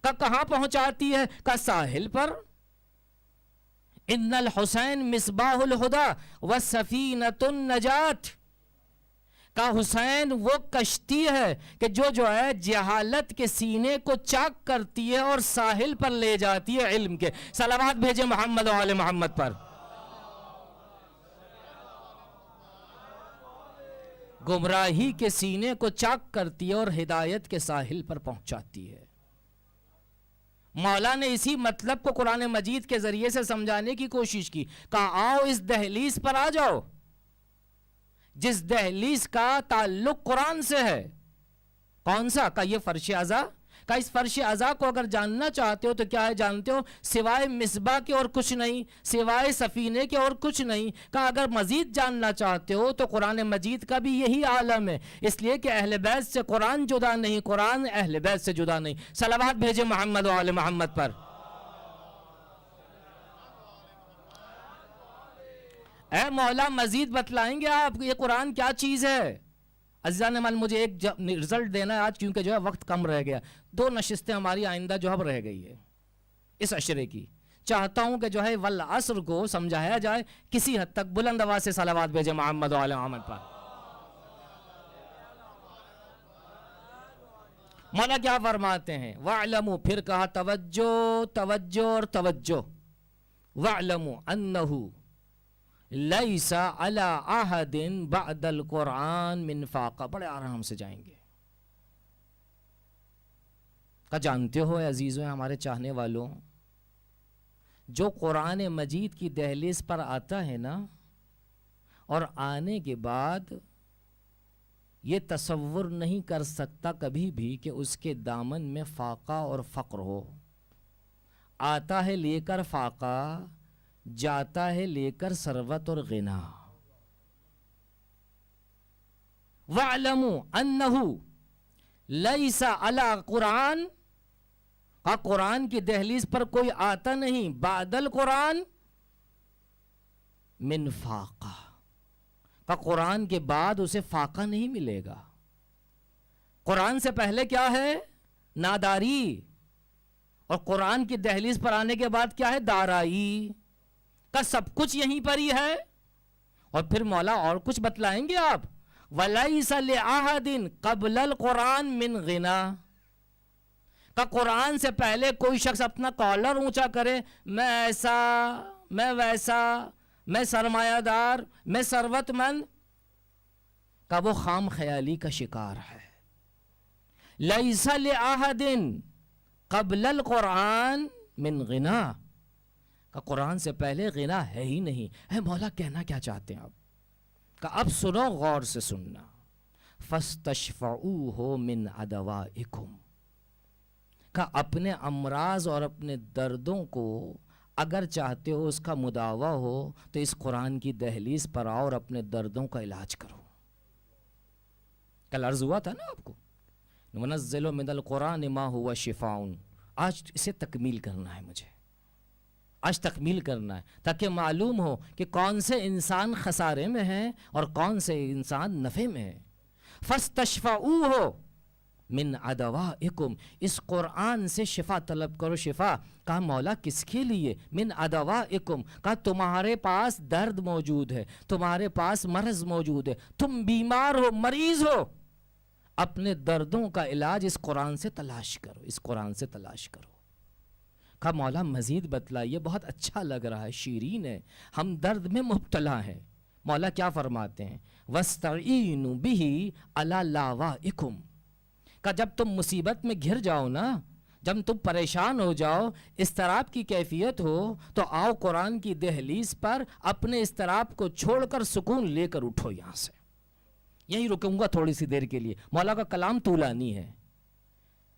کہا کہاں پہنچاتی ہے؟ کہا ساحل پر. ان الحسین مصباح الہدی وسفینۃ النجات. کہا حسین وہ کشتی ہے کہ جو ہے جہالت کے سینے کو چاک کرتی ہے اور ساحل پر لے جاتی ہے علم کے. صلوات بھیجے محمد و آل محمد پر. گمراہی کے سینے کو چاک کرتی ہے اور ہدایت کے ساحل پر پہنچاتی ہے. مولا نے اسی مطلب کو قرآن مجید کے ذریعے سے سمجھانے کی کوشش کی. کہا آؤ اس دہلیز پر آ جاؤ جس دہلیز کا تعلق قرآن سے ہے. کون سا؟ کہا یہ فرش ازا. کہا اس فرش ازا کو اگر جاننا چاہتے ہو تو کیا ہے جانتے ہو؟ سوائے مصباح کے اور کچھ نہیں, سوائے سفینے کے اور کچھ نہیں. کہا اگر مزید جاننا چاہتے ہو تو قرآن مجید کا بھی یہی عالم ہے, اس لیے کہ اہل بیت سے قرآن جدا نہیں, قرآن اہل بیت سے جدا نہیں. صلوات بھیجے محمد و آل محمد پر. اے مولا مزید بتلائیں گے آپ یہ قرآن کیا چیز ہے؟ عزیزان من مجھے ایک رزلٹ دینا ہے آج, کیونکہ جو ہے وقت کم رہ گیا. 2 نشستیں ہماری آئندہ جو اب رہ گئی ہے اس عشرے کی. چاہتا ہوں کہ جو ہے والعصر کو سمجھایا جائے کسی حد تک. بلند آواز سے صلوات بھیجے محمد و آل محمد پر. مولا کیا فرماتے ہیں؟ وَاعْلَمُوا, پھر کہا توجہ توجہ اور توجہ. وَاعْلَمُوا أَنَّهُ لَيْسَ عَلَىٰ أَحَدٍ بَعْدَ الْقُرْآنِ مِنْ فَاقَةٍ. بڑے آرام سے جائیں گے. کہ جانتے ہو اے عزیزوں ہمارے چاہنے والوں, جو قرآن مجید کی دہلیز پر آتا ہے نا, اور آنے کے بعد یہ تصور نہیں کر سکتا کبھی بھی کہ اس کے دامن میں فاقہ اور فقر ہو. آتا ہے لے کر فاقہ, جاتا ہے لے کر ثروت اور غنا. وَاعْلَمُوا أَنَّهُ لَيْسَ عَلَىٰ قرآن, قرآن کی دہلیز پر کوئی آتا نہیں بعد القرآن من فاقہ, کا قرآن کے بعد اسے فاقہ نہیں ملے گا. قرآن سے پہلے کیا ہے؟ ناداری, اور قرآن کی دہلیز پر آنے کے بعد کیا ہے؟ دارائی. کا سب کچھ یہیں پر ہی ہے. اور پھر مولا اور کچھ بتلائیں گے آپ. وَلَيْسَ لِأَحَدٍ قَبْلَ الْقُرْآنِ مِنْ غِنَا، کہ قرآن سے پہلے کوئی شخص اپنا کالر اونچا کرے، میں ایسا، میں ویسا، میں سرمایہ دار، میں ثروت مند، کہ وہ خام خیالی کا شکار ہے. لَيْسَ لِأَحَدٍ قَبْلَ الْقُرْآنِ مِنْ غِنَا، کہ قرآن سے پہلے غنا ہے ہی نہیں. اے مولا کہنا کیا چاہتے ہیں آپ؟ کہ اب سنو، غور سے سننا. فَاسْتَشْفَعُوهُ مِنْ عَدَوَائِكُمْ، کہ اپنے امراض اور اپنے دردوں کو اگر چاہتے ہو اس کا مداوا ہو تو اس قرآن کی دہلیز پر آؤ اور اپنے دردوں کا علاج کرو. کل عرض ہوا تھا نا آپ کو، وَنَزِّلُ مِنَ الْقُرْآنِ مَا هُوَ شِفَاءٌ. آج اسے تکمیل کرنا ہے، مجھے آج تکمیل کرنا ہے، تاکہ معلوم ہو کہ کون سے انسان خسارے میں ہیں اور کون سے انسان نفع میں ہیں. فَاسْتَشْفَعُوهُ مِنْ عَدَوَائِكُمْ، اس قرآن سے شفا طلب کرو. شفا کہا مولا کس کے لیے؟ من عدوائکم، کہا تمہارے پاس درد موجود ہے، تمہارے پاس مرض موجود ہے، تم بیمار ہو، مریض ہو، اپنے دردوں کا علاج اس قرآن سے تلاش کرو، اس قرآن سے تلاش کرو. کہا مولا مزید بتلائیے، بہت اچھا لگ رہا ہے، شیرین ہے، ہم درد میں مبتلا ہیں. مولا کیا فرماتے ہیں؟ وَاسْتَعِینُوا بِهِ عَلَى لَاوَائِكُمْ، کہ جب تم مصیبت میں گھر جاؤ نا، جب تم پریشان ہو جاؤ، اضطراب کی کیفیت ہو، تو آؤ قرآن کی دہلیز پر اپنے اضطراب کو چھوڑ کر سکون لے کر اٹھو. یہاں سے یہیں رکوں گا تھوڑی سی دیر کے لیے، مولا کا کلام طولانی ہے.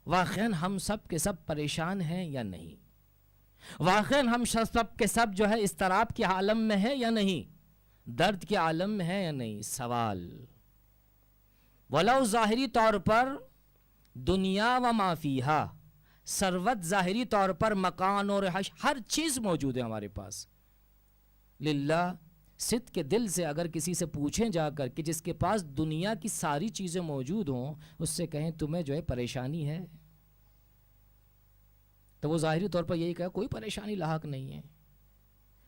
واقعاً ہم سب کے سب پریشان ہیں یا نہیں؟ واقعاً ہم سب کے سب جو ہے اضطراب کے عالم میں ہے یا نہیں؟ درد کے عالم میں ہے یا نہیں؟ سوال. ولو ظاہری طور پر دنیا و ما فیہا، ثروت ظاہری طور پر، مکان اور رہائش، ہر چیز موجود ہے ہمارے پاس. للہ صدق کے دل سے اگر کسی سے پوچھیں جا کر کہ جس کے پاس دنیا کی ساری چیزیں موجود ہوں، اس سے کہیں تمہیں جو ہے پریشانی ہے، تو وہ ظاہری طور پر یہی کہے کوئی پریشانی لاحق نہیں ہے.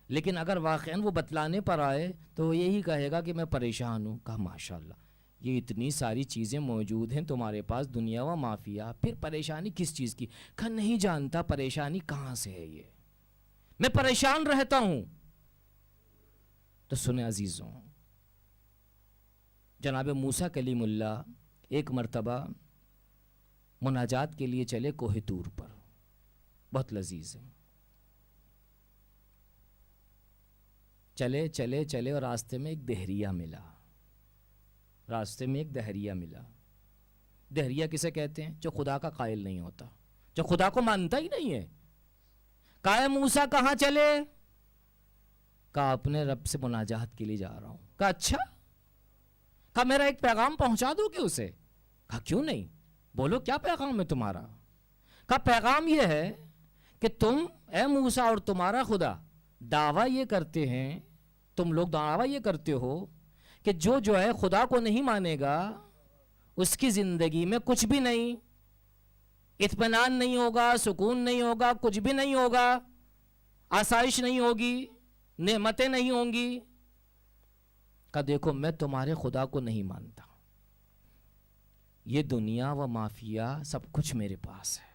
لیکن اگر واقعاً وہ بتلانے پر آئے تو وہ یہی کہے گا کہ میں پریشان ہوں. کہا ماشاءاللہ یہ اتنی ساری چیزیں موجود ہیں تمہارے پاس، دنیا و مافیا، پھر پریشانی کس چیز کی؟ کہا نہیں جانتا پریشانی کہاں سے ہے، یہ میں پریشان رہتا ہوں. تو سنیں عزیزوں، جناب موسیٰ کلیم اللہ ایک مرتبہ مناجات کے لیے چلے کوہ طور پر، بہت لذیذ ہے. چلے چلے چلے اور راستے میں ایک دہریہ ملا. راستے میں ایک دہریہ ملا. دہریہ کسے کہتے ہیں؟ جو خدا کا قائل نہیں ہوتا، جو خدا کو مانتا ہی نہیں ہے. کہا موسیٰ کہاں چلے؟ کہا اپنے رب سے مناجات کے لیے جا رہا ہوں. کہا اچھا، کہا میرا ایک پیغام پہنچا دو گے اسے؟ کہا کیوں نہیں، بولو کیا پیغام ہے تمہارا؟ کہا پیغام یہ ہے کہ تم اے موسیٰ اور تمہارا خدا دعویٰ یہ کرتے ہیں، تم لوگ دعویٰ یہ کرتے ہو کہ جو ہے خدا کو نہیں مانے گا اس کی زندگی میں کچھ بھی نہیں، اطمینان نہیں ہوگا، سکون نہیں ہوگا، کچھ بھی نہیں ہوگا، آسائش نہیں ہوگی، نعمتیں نہیں ہوں گی. کہ دیکھو میں تمہارے خدا کو نہیں مانتا، یہ دنیا و مافیا سب کچھ میرے پاس ہے،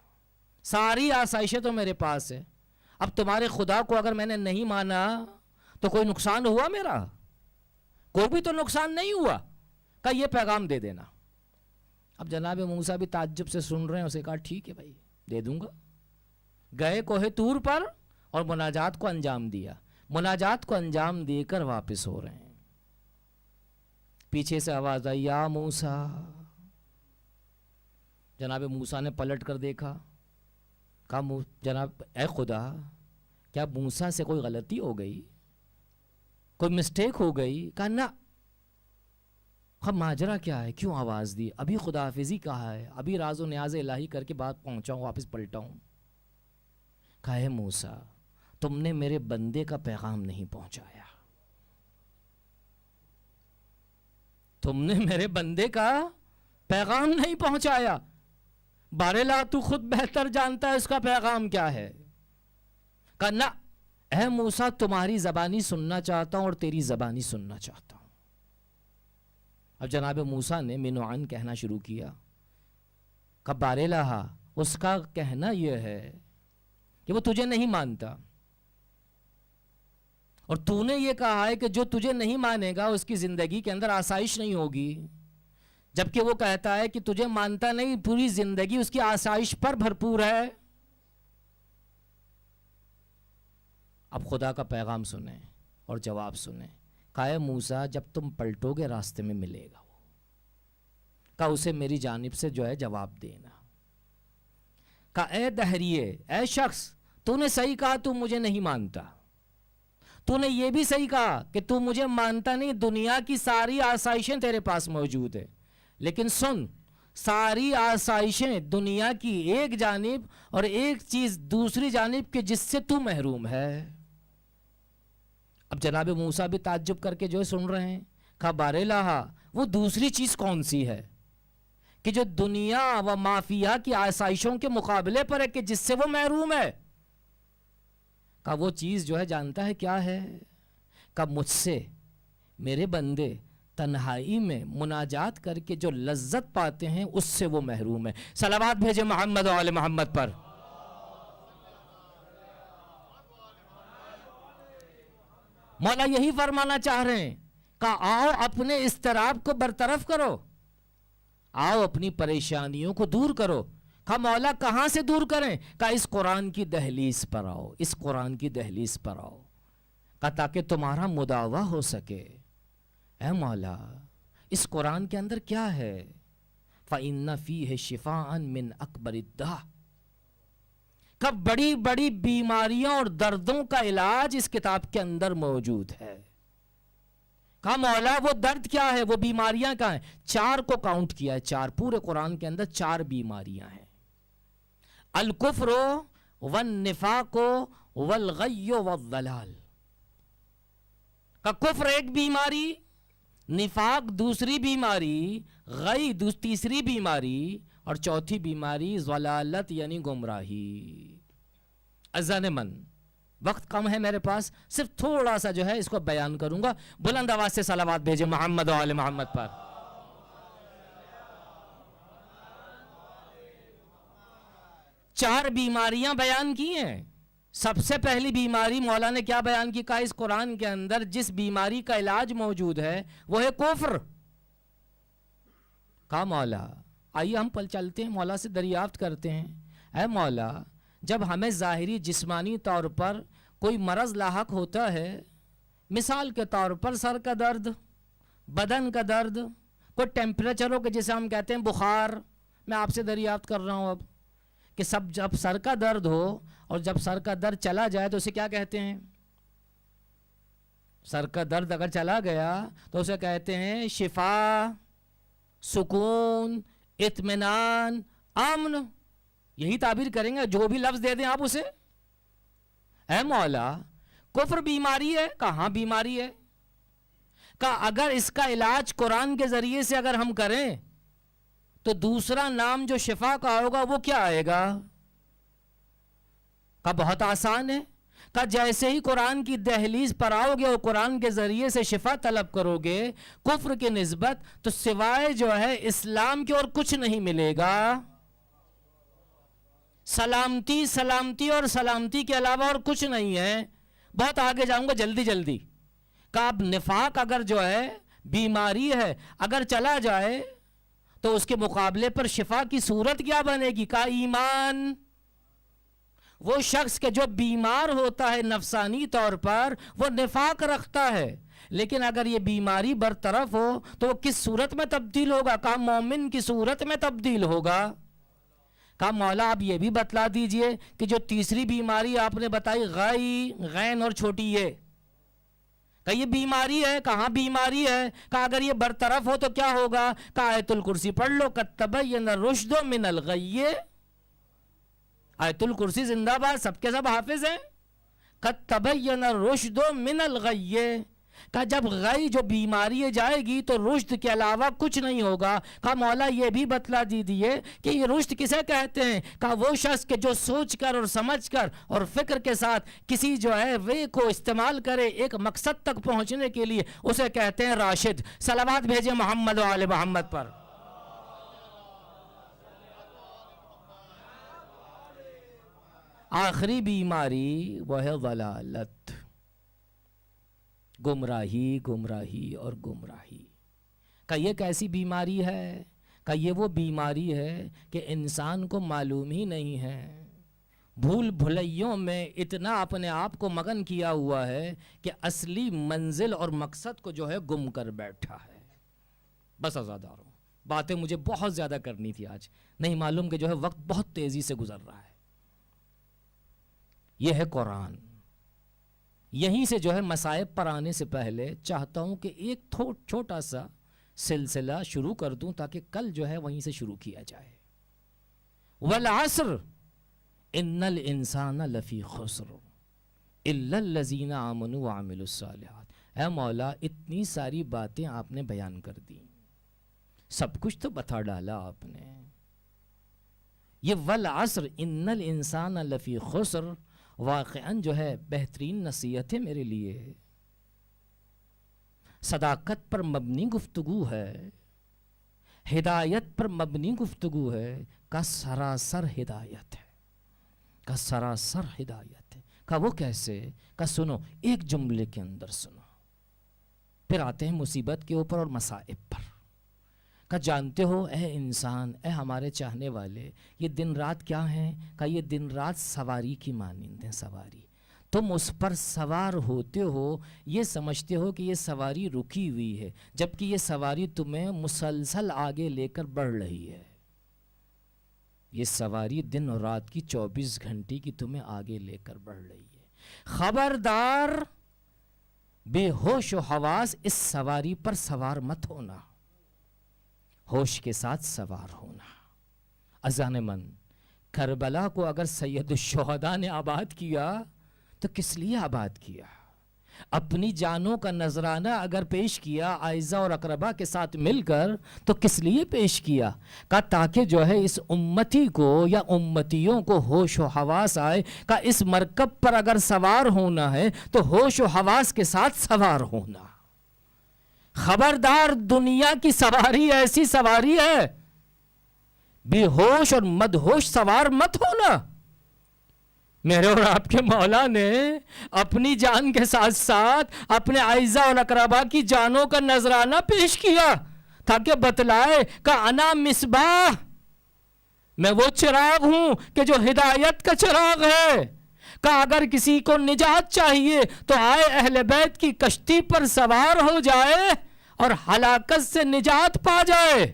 ساری آسائشیں تو میرے پاس ہے. اب تمہارے خدا کو اگر میں نے نہیں مانا تو کوئی نقصان ہوا میرا؟ کوئی بھی تو نقصان نہیں ہوا. کہ یہ پیغام دے دینا. اب جناب موسیٰ بھی تعجب سے سن رہے ہیں، اسے کہا ٹھیک ہے بھائی دے دوں گا. گئے کوہ طور پر اور مناجات کو انجام دیا. مناجات کو انجام دے کر واپس ہو رہے ہیں. پیچھے سے آواز آئی یا موسیٰ. جناب موسیٰ نے پلٹ کر دیکھا. کہا جناب اے خدا کیا موسیٰ سے کوئی غلطی ہو گئی، کوئی مسٹیک ہو گئی؟ کہا نہ. ماجرا کیا ہے، کیوں آواز دی؟ ابھی خدا حافظی کہا ہے، ابھی راز و نیاز الہی کر کے بات پہنچاؤں، واپس پلٹاؤں. کہا اے موسیٰ تم نے میرے بندے کا پیغام نہیں پہنچایا، تم نے میرے بندے کا پیغام نہیں پہنچایا. بارے لا تو خود بہتر جانتا ہے اس کا پیغام کیا ہے. کہا نہ اے موسیٰ تمہاری زبانی سننا چاہتا ہوں اور تیری زبانی سننا چاہتا ہوں. اب جناب موسیٰ نے منوعن کہنا شروع کیا. کبار لہا اس کا کہنا یہ ہے کہ وہ تجھے نہیں مانتا، اور تو نے یہ کہا ہے کہ جو تجھے نہیں مانے گا اس کی زندگی کے اندر آسائش نہیں ہوگی، جبکہ وہ کہتا ہے کہ تجھے مانتا نہیں، پوری زندگی اس کی آسائش پر بھرپور ہے. اب خدا کا پیغام سنیں اور جواب سنیں. کہا اے موسیٰ جب تم پلٹو گے راستے میں ملے گا وہ. کہا اسے میری جانب سے جو ہے جواب دینا. کہا اے دہریے، اے شخص، تو نے صحیح کہا تو مجھے نہیں مانتا، تو نے یہ بھی صحیح کہا کہ تو مجھے مانتا نہیں، دنیا کی ساری آسائشیں تیرے پاس موجود ہیں، لیکن سن، ساری آسائشیں دنیا کی ایک جانب اور ایک چیز دوسری جانب کے جس سے تو محروم ہے. اب جناب موسیٰ بھی تعجب کر کے جو سن رہے ہیں. کہا بار الہا وہ دوسری چیز کون سی ہے کہ جو دنیا و مافیہ کی آسائشوں کے مقابلے پر ہے کہ جس سے وہ محروم ہے؟ کہا وہ چیز جو ہے جانتا ہے کیا ہے؟ کہا مجھ سے میرے بندے تنہائی میں مناجات کر کے جو لذت پاتے ہیں اس سے وہ محروم ہے. صلوات بھیجے محمد و آل محمد پر. مولا یہی فرمانا چاہ رہے ہیں. کہا آؤ اپنے اضطراب کو برطرف کرو، آؤ اپنی پریشانیوں کو دور کرو. کہا مولا کہاں سے دور کریں؟ کہا اس قرآن کی دہلیز پر آؤ، اس قرآن کی دہلیز پر آؤ. کہا تاکہ تمہارا مداوع ہو سکے. اے مولا اس قرآن کے اندر کیا ہے؟ فَإِنَّ فِيهِ شِفَاءً مِّنْ أَكْبَرِ الدَّاءِ. کہ بڑی بڑی بیماریوں اور دردوں کا علاج اس کتاب کے اندر موجود ہے. کہا مولا وہ درد کیا ہے، وہ بیماریاں کیا ہیں؟ 4 کو کاؤنٹ کیا ہے، 4 پورے قرآن کے اندر 4 بیماریاں ہیں. الکفر والنفاق والغی والضلال. کہ کفر ایک بیماری، نفاق دوسری بیماری، غی تیسری بیماری، اور چوتھی بیماری ضلالت یعنی گمراہی. اذان من وقت کم ہے میرے پاس، صرف تھوڑا سا جو ہے اس کو بیان کروں گا. بلند آواز سے صلوات بھیجے محمد و آل محمد پر. چار بیماریاں بیان کی ہیں. سب سے پہلی بیماری مولا نے کیا بیان کی؟ کہا اس قرآن کے اندر جس بیماری کا علاج موجود ہے وہ ہے کفر. کہا مولا آئیے ہم پل چلتے ہیں، مولا سے دریافت کرتے ہیں. اے مولا جب ہمیں ظاہری جسمانی طور پر کوئی مرض لاحق ہوتا ہے، مثال کے طور پر سر کا درد، بدن کا درد، کوئی ٹیمپریچر ہو کہ جسے ہم کہتے ہیں بخار، میں آپ سے دریافت کر رہا ہوں اب کہ جب سر کا درد ہو اور جب سر کا درد چلا جائے تو اسے کیا کہتے ہیں؟ سر کا درد اگر چلا گیا تو اسے کہتے ہیں شفا، سکون، اطمینان، امن. یہی تعبیر کریں گے، جو بھی لفظ دے دیں آپ اسے. اے مولا کفر بیماری ہے؟ کہاں بیماری ہے؟ کہا اگر اس کا علاج قرآن کے ذریعے سے اگر ہم کریں تو دوسرا نام جو شفا کا ہوگا وہ کیا آئے گا؟ کہا بہت آسان ہے. کہا جیسے ہی قرآن کی دہلیز پر آؤ گے اور قرآن کے ذریعے سے شفا طلب کرو گے کفر کی نسبت، تو سوائے جو ہے اسلام کے اور کچھ نہیں ملے گا. سلامتی سلامتی اور سلامتی کے علاوہ اور کچھ نہیں ہے. بہت آگے جاؤں گا جلدی جلدی. کہا اب نفاق اگر جو ہے بیماری ہے، اگر چلا جائے تو اس کے مقابلے پر شفا کی صورت کیا بنے گی؟ کہا ایمان. وہ شخص کے جو بیمار ہوتا ہے نفسانی طور پر وہ نفاق رکھتا ہے، لیکن اگر یہ بیماری برطرف ہو تو وہ کس صورت میں تبدیل ہوگا؟ کہا مومن کی صورت میں تبدیل ہوگا. کہا مولا آپ یہ بھی بتلا دیجئے کہ جو تیسری بیماری آپ نے بتائی غی، غین اور چھوٹی یہ، کہ یہ بیماری ہے؟ کہاں بیماری ہے؟ کہا اگر یہ برطرف ہو تو کیا ہوگا؟ کہا آیت الکرسی پڑھ لو. قد تبین الرشد من الغی. آیت الکرسی زندہ باد، سب کے سب حافظ ہیں. قد تبین الرشد من الغی. کہا جب غی جو بیماری جائے گی تو رشد کے علاوہ کچھ نہیں ہوگا. کہا مولا یہ بھی بتلا دیجیے کہ یہ رشد کسے کہتے ہیں؟ کہا وہ شخص کہ جو سوچ کر اور سمجھ کر اور فکر کے ساتھ کسی جو ہے وے کو استعمال کرے ایک مقصد تک پہنچنے کے لیے، اسے کہتے ہیں راشد. صلوات بھیجیں محمد و آل محمد پر. آخری بیماری وہ ہے ضلالت، گمراہی گمراہی اور گمراہی. کہ یہ کیسی بیماری ہے؟ کہ یہ وہ بیماری ہے کہ انسان کو معلوم ہی نہیں ہے، بھول بھلیوں میں اتنا اپنے آپ کو مگن کیا ہوا ہے کہ اصلی منزل اور مقصد کو جو ہے گم کر بیٹھا ہے. بس عزاداروں، باتیں مجھے بہت زیادہ کرنی تھی آج، نہیں معلوم کہ جو ہے وقت بہت تیزی سے گزر رہا ہے. یہ ہے قرآن. یہیں سے جو ہے مصائب پر آنے سے پہلے چاہتا ہوں کہ ایک چھوٹا سا سلسلہ شروع کر دوں تاکہ کل جو ہے وہیں سے شروع کیا جائے. والعصر ان الانسان لفی خسر الا الذین آمنوا وعملوا الصالحات. اے مولا اتنی ساری باتیں آپ نے بیان کر دی، سب کچھ تو بتا ڈالا آپ نے. یہ والعصر ان الانسان لفی خسر واقعاً جو ہے بہترین نصیحت ہے میرے لیے. صداقت پر مبنی گفتگو ہے، ہدایت پر مبنی گفتگو ہے. کا سراسر ہدایت ہے، کا سراسر ہدایت ہے. کا وہ کیسے؟ کا سنو ایک جملے کے اندر سنو، پھر آتے ہیں مصیبت کے اوپر اور مصائب پر. کہ جانتے ہو اے انسان، اے ہمارے چاہنے والے، یہ دن رات کیا ہیں؟ کہ یہ دن رات سواری کی مانند ہیں. سواری، تم اس پر سوار ہوتے ہو، یہ سمجھتے ہو کہ یہ سواری رکی ہوئی ہے، جبکہ یہ سواری تمہیں مسلسل آگے لے کر بڑھ رہی ہے. یہ سواری دن اور رات کی 24 گھنٹے کی تمہیں آگے لے کر بڑھ رہی ہے. خبردار، بے ہوش و حواس اس سواری پر سوار مت ہونا، ہوش کے ساتھ سوار ہونا. اذان من، کربلا کو اگر سید الشہداء نے آباد کیا تو کس لیے آباد کیا؟ اپنی جانوں کا نذرانہ اگر پیش کیا اعزاء اور اقربا کے ساتھ مل کر تو کس لیے پیش کیا؟ کہ تاکہ جو ہے اس امتی کو یا امتیوں کو ہوش و حواس آئے کہ اس مرکب پر اگر سوار ہونا ہے تو ہوش و حواس کے ساتھ سوار ہونا. خبردار، دنیا کی سواری ایسی سواری ہے، بے ہوش اور مدہوش سوار مت ہونا. میرے اور آپ کے مولا نے اپنی جان کے ساتھ ساتھ اپنے اعزاء اور اقربا کی جانوں کا نذرانہ پیش کیا تاکہ بتلائے کہ انا مصباح، میں وہ چراغ ہوں کہ جو ہدایت کا چراغ ہے. کہ اگر کسی کو نجات چاہیے تو آئے اہل بیت کی کشتی پر سوار ہو جائے اور ہلاکت سے نجات پا جائے.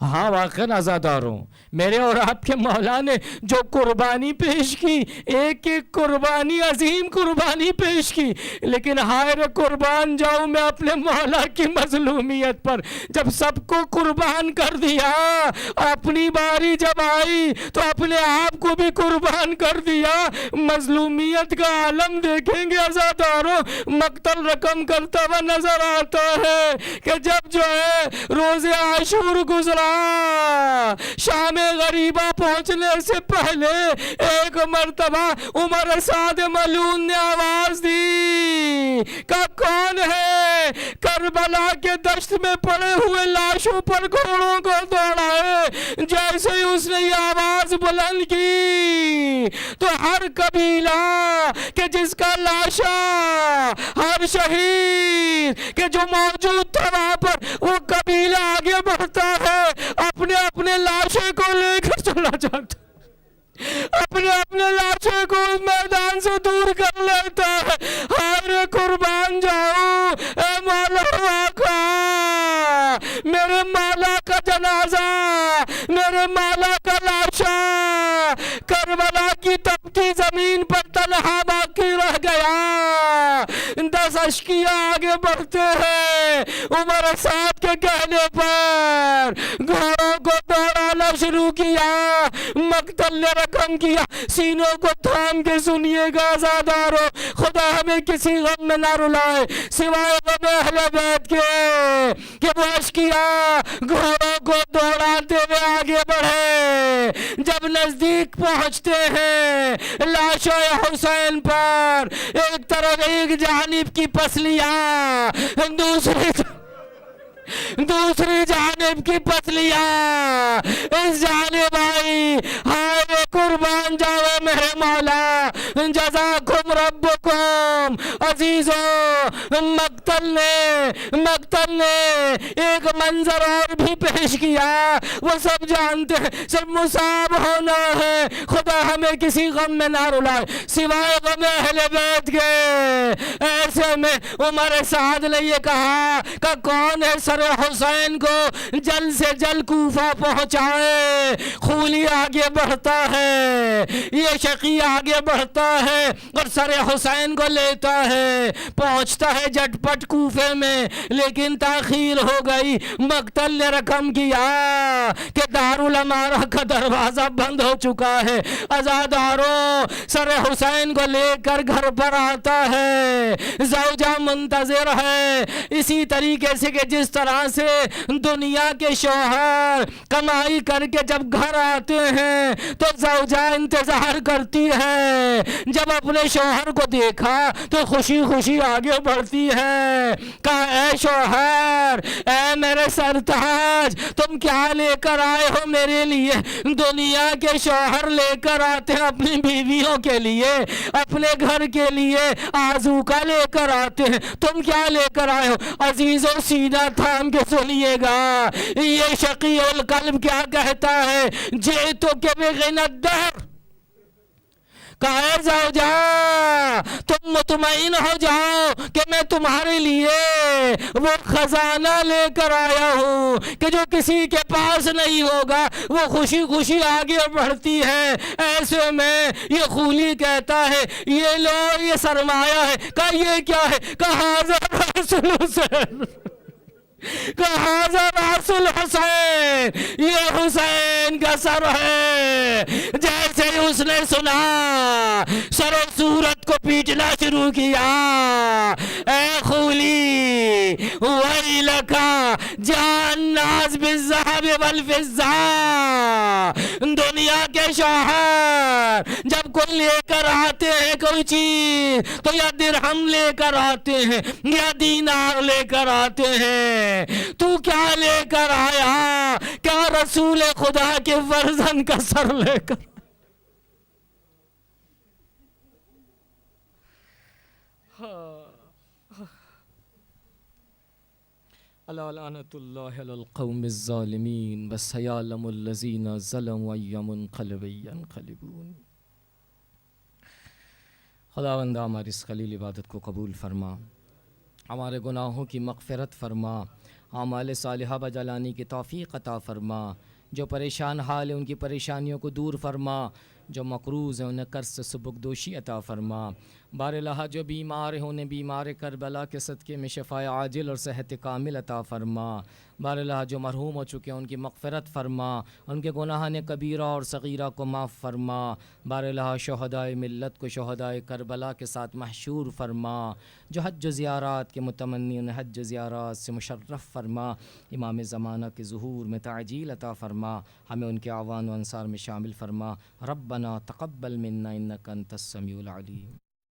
ہاں واقعاً عزاداروں، میرے اور آپ کے مولا نے جو قربانی پیش کی، ایک ایک قربانی عظیم قربانی پیش کی، لیکن ہائے قربان جاؤں میں اپنے مولا کی مظلومیت پر. جب سب کو قربان کر دیا، اپنی باری جب آئی تو اپنے آپ کو بھی قربان کر دیا. مظلومیت کا عالم دیکھیں گے عزاداروں، مقتل رقم کرتا ہوا نظر آتا ہے کہ جب جو ہے روز عاشور گزرا، شام غریبہ پہنچنے سے پہلے ایک مرتبہ عمر سعد ملعون نے آواز دی کہ کون ہے کربلا کے دشت میں پڑے ہوئے لاشوں پر گھوڑوں کو دوڑائے. جیسے ہی اس نے یہ آواز بلند کی تو ہر قبیلہ کہ جس کا لاشا، ہر شہید کہ جو موجود تھا وہاں پر، وہ قبیلہ آگے بڑھتا ہے، اپنے اپنے لاشے کو لے کر چلا جاتا، اپنے اپنے لاشے کو میدان سے دور کر لیتا ہے. ہر قربان جاؤں اے مولا واقع، میرے مولا کا جنازہ، میرے مولا کا لاشا کربلا کی تپتی زمین پر تنہا باقی رہ گیا. 10 اشقیاء آگے بڑھتے ہیں، عمر سعد کے کہنے پر گھوڑوں کو دوڑانا شروع کیا. مقتل نے رقم کیا، سینوں کو تھام کے سنیے گا آزادارو، خدا ہمیں کسی غم میں نہ رلائے سوائے غم اہل بیت کے کہ وہ اشقیاء گھوڑوں کو دوڑاتے ہوئے آگے بڑھے، جب نزدیک پہنچتے ہیں لاش حسین پر، ایک طرف ایک جانب کی پسلیاں، دوسری جانب کی پسلیاں، اس جانب آئی، ہائے قربان جاؤ میرے مولا، جزاکم ربکم۔ عزیزو، مقتل نے ایک منظر اور بھی پیش کیا، وہ سب جانتے ہیں صرف مصاب ہونا ہے، خدا ہمیں کسی غم میں نہ رلائے سوائے غم اہل بیت کے۔ ایسے میں عمر سعد نے یہ کہا کہ کون ہے سر حسین کو جلد سے جلد کوفہ پہنچائے۔ خولی آگے بڑھتا ہے، یہ شقی آگے بڑھتا ہے اور سر حسین کو لیتا ہے، پہنچتا ہے جٹ پٹ کوفے میں، لیکن تاخیر ہو گئی۔ مقتل نے رقم کیا کہ دارالامارہ کا دروازہ بند ہو چکا ہے، عزاداروں سر حسین کو لے کر گھر پر آتا ہے، زوجہ منتظر ہے۔ اسی طریقے سے کہ جس طرح سے دنیا کے شوہر کمائی کر کے جب گھر آتے ہیں تو زوجہ انتظار کرتی ہے، جب اپنے شوہر کو دیکھا تو خوشی خوشی آگے بڑھتی ہے، کہا اے شوہر، اے میرے سرتاج، تم کیا لے کر آئے ہو میرے لیے؟ دنیا کے شوہر لے کر آتے ہیں اپنی بیویوں کے لیے، اپنے گھر کے لیے آذوقہ لے کر آتے ہیں، تم کیا لے کر آئے ہو؟ عزیزوں سینہ تھام کے سنیے گا، یہ شقی القلب کیا کہتا ہے، جیتو کہ بغنى الدہر، کہا زوجہ تم مطمئن ہو جاؤ کہ میں تمہارے لیے وہ خزانہ لے کر آیا ہوں کہ جو کسی کے پاس نہیں ہوگا۔ وہ خوشی خوشی آگے بڑھتی ہے، ایسے میں یہ خولی کہتا ہے یہ لو یہ سرمایہ ہے، کہا یہ کیا ہے؟ کہا حاضر رسول حسین، کہا رسول حسین، یہ حسین کا سر ہے۔ جیسے ہی اس نے سنا سر و صورت کو پیٹنا شروع کیا، اے خولی ویلکا جان ناز بالذہب والفضہ، دنیا کے شوہر جب کوئی لے کر آتے ہیں کوئی چیز تو یا درہم لے کر آتے ہیں یا دینار لے کر آتے ہیں، تو کیا لے کر آیا؟ کیا رسول خدا کے فرزند کا سر لے کر؟ الا لعنۃ اللہ علی القوم الظالمین وسیعلم الذین ظلموا ای منقلب ینقلبون۔ خداوند ہماری اس خلیل عبادت کو قبول فرما، ہمارے گناہوں کی مغفرت فرما، اعمال صالحہ بجلانے کی توفیق عطا فرما، جو پریشان حال ہیں ان کی پریشانیوں کو دور فرما، جو مقروض ہیں انہیں قرض سے سبکدوشی عطا فرما، بار الہ جو بیمار ہیں انہیں بیمار کربلا کے صدقے میں شفاء عاجل اور صحت کامل عطا فرما، بار الہ جو مرحوم ہو چکے ہیں ان کی مغفرت فرما، ان کے گناہان کبیرہ اور صغیرہ کو معاف فرما، بار الہ شہدائے ملت کو شہدائے کربلا کے ساتھ محشور فرما، جو حج و زیارات کے متمنی انہیں حج و زیارات سے مشرف فرما، امام زمانہ کے ظہور میں تعجیل عطا فرما، ہمیں ان کے اعوان و انصار میں شامل فرما، ربنا تقبل منا انک انت السمیع العلیم۔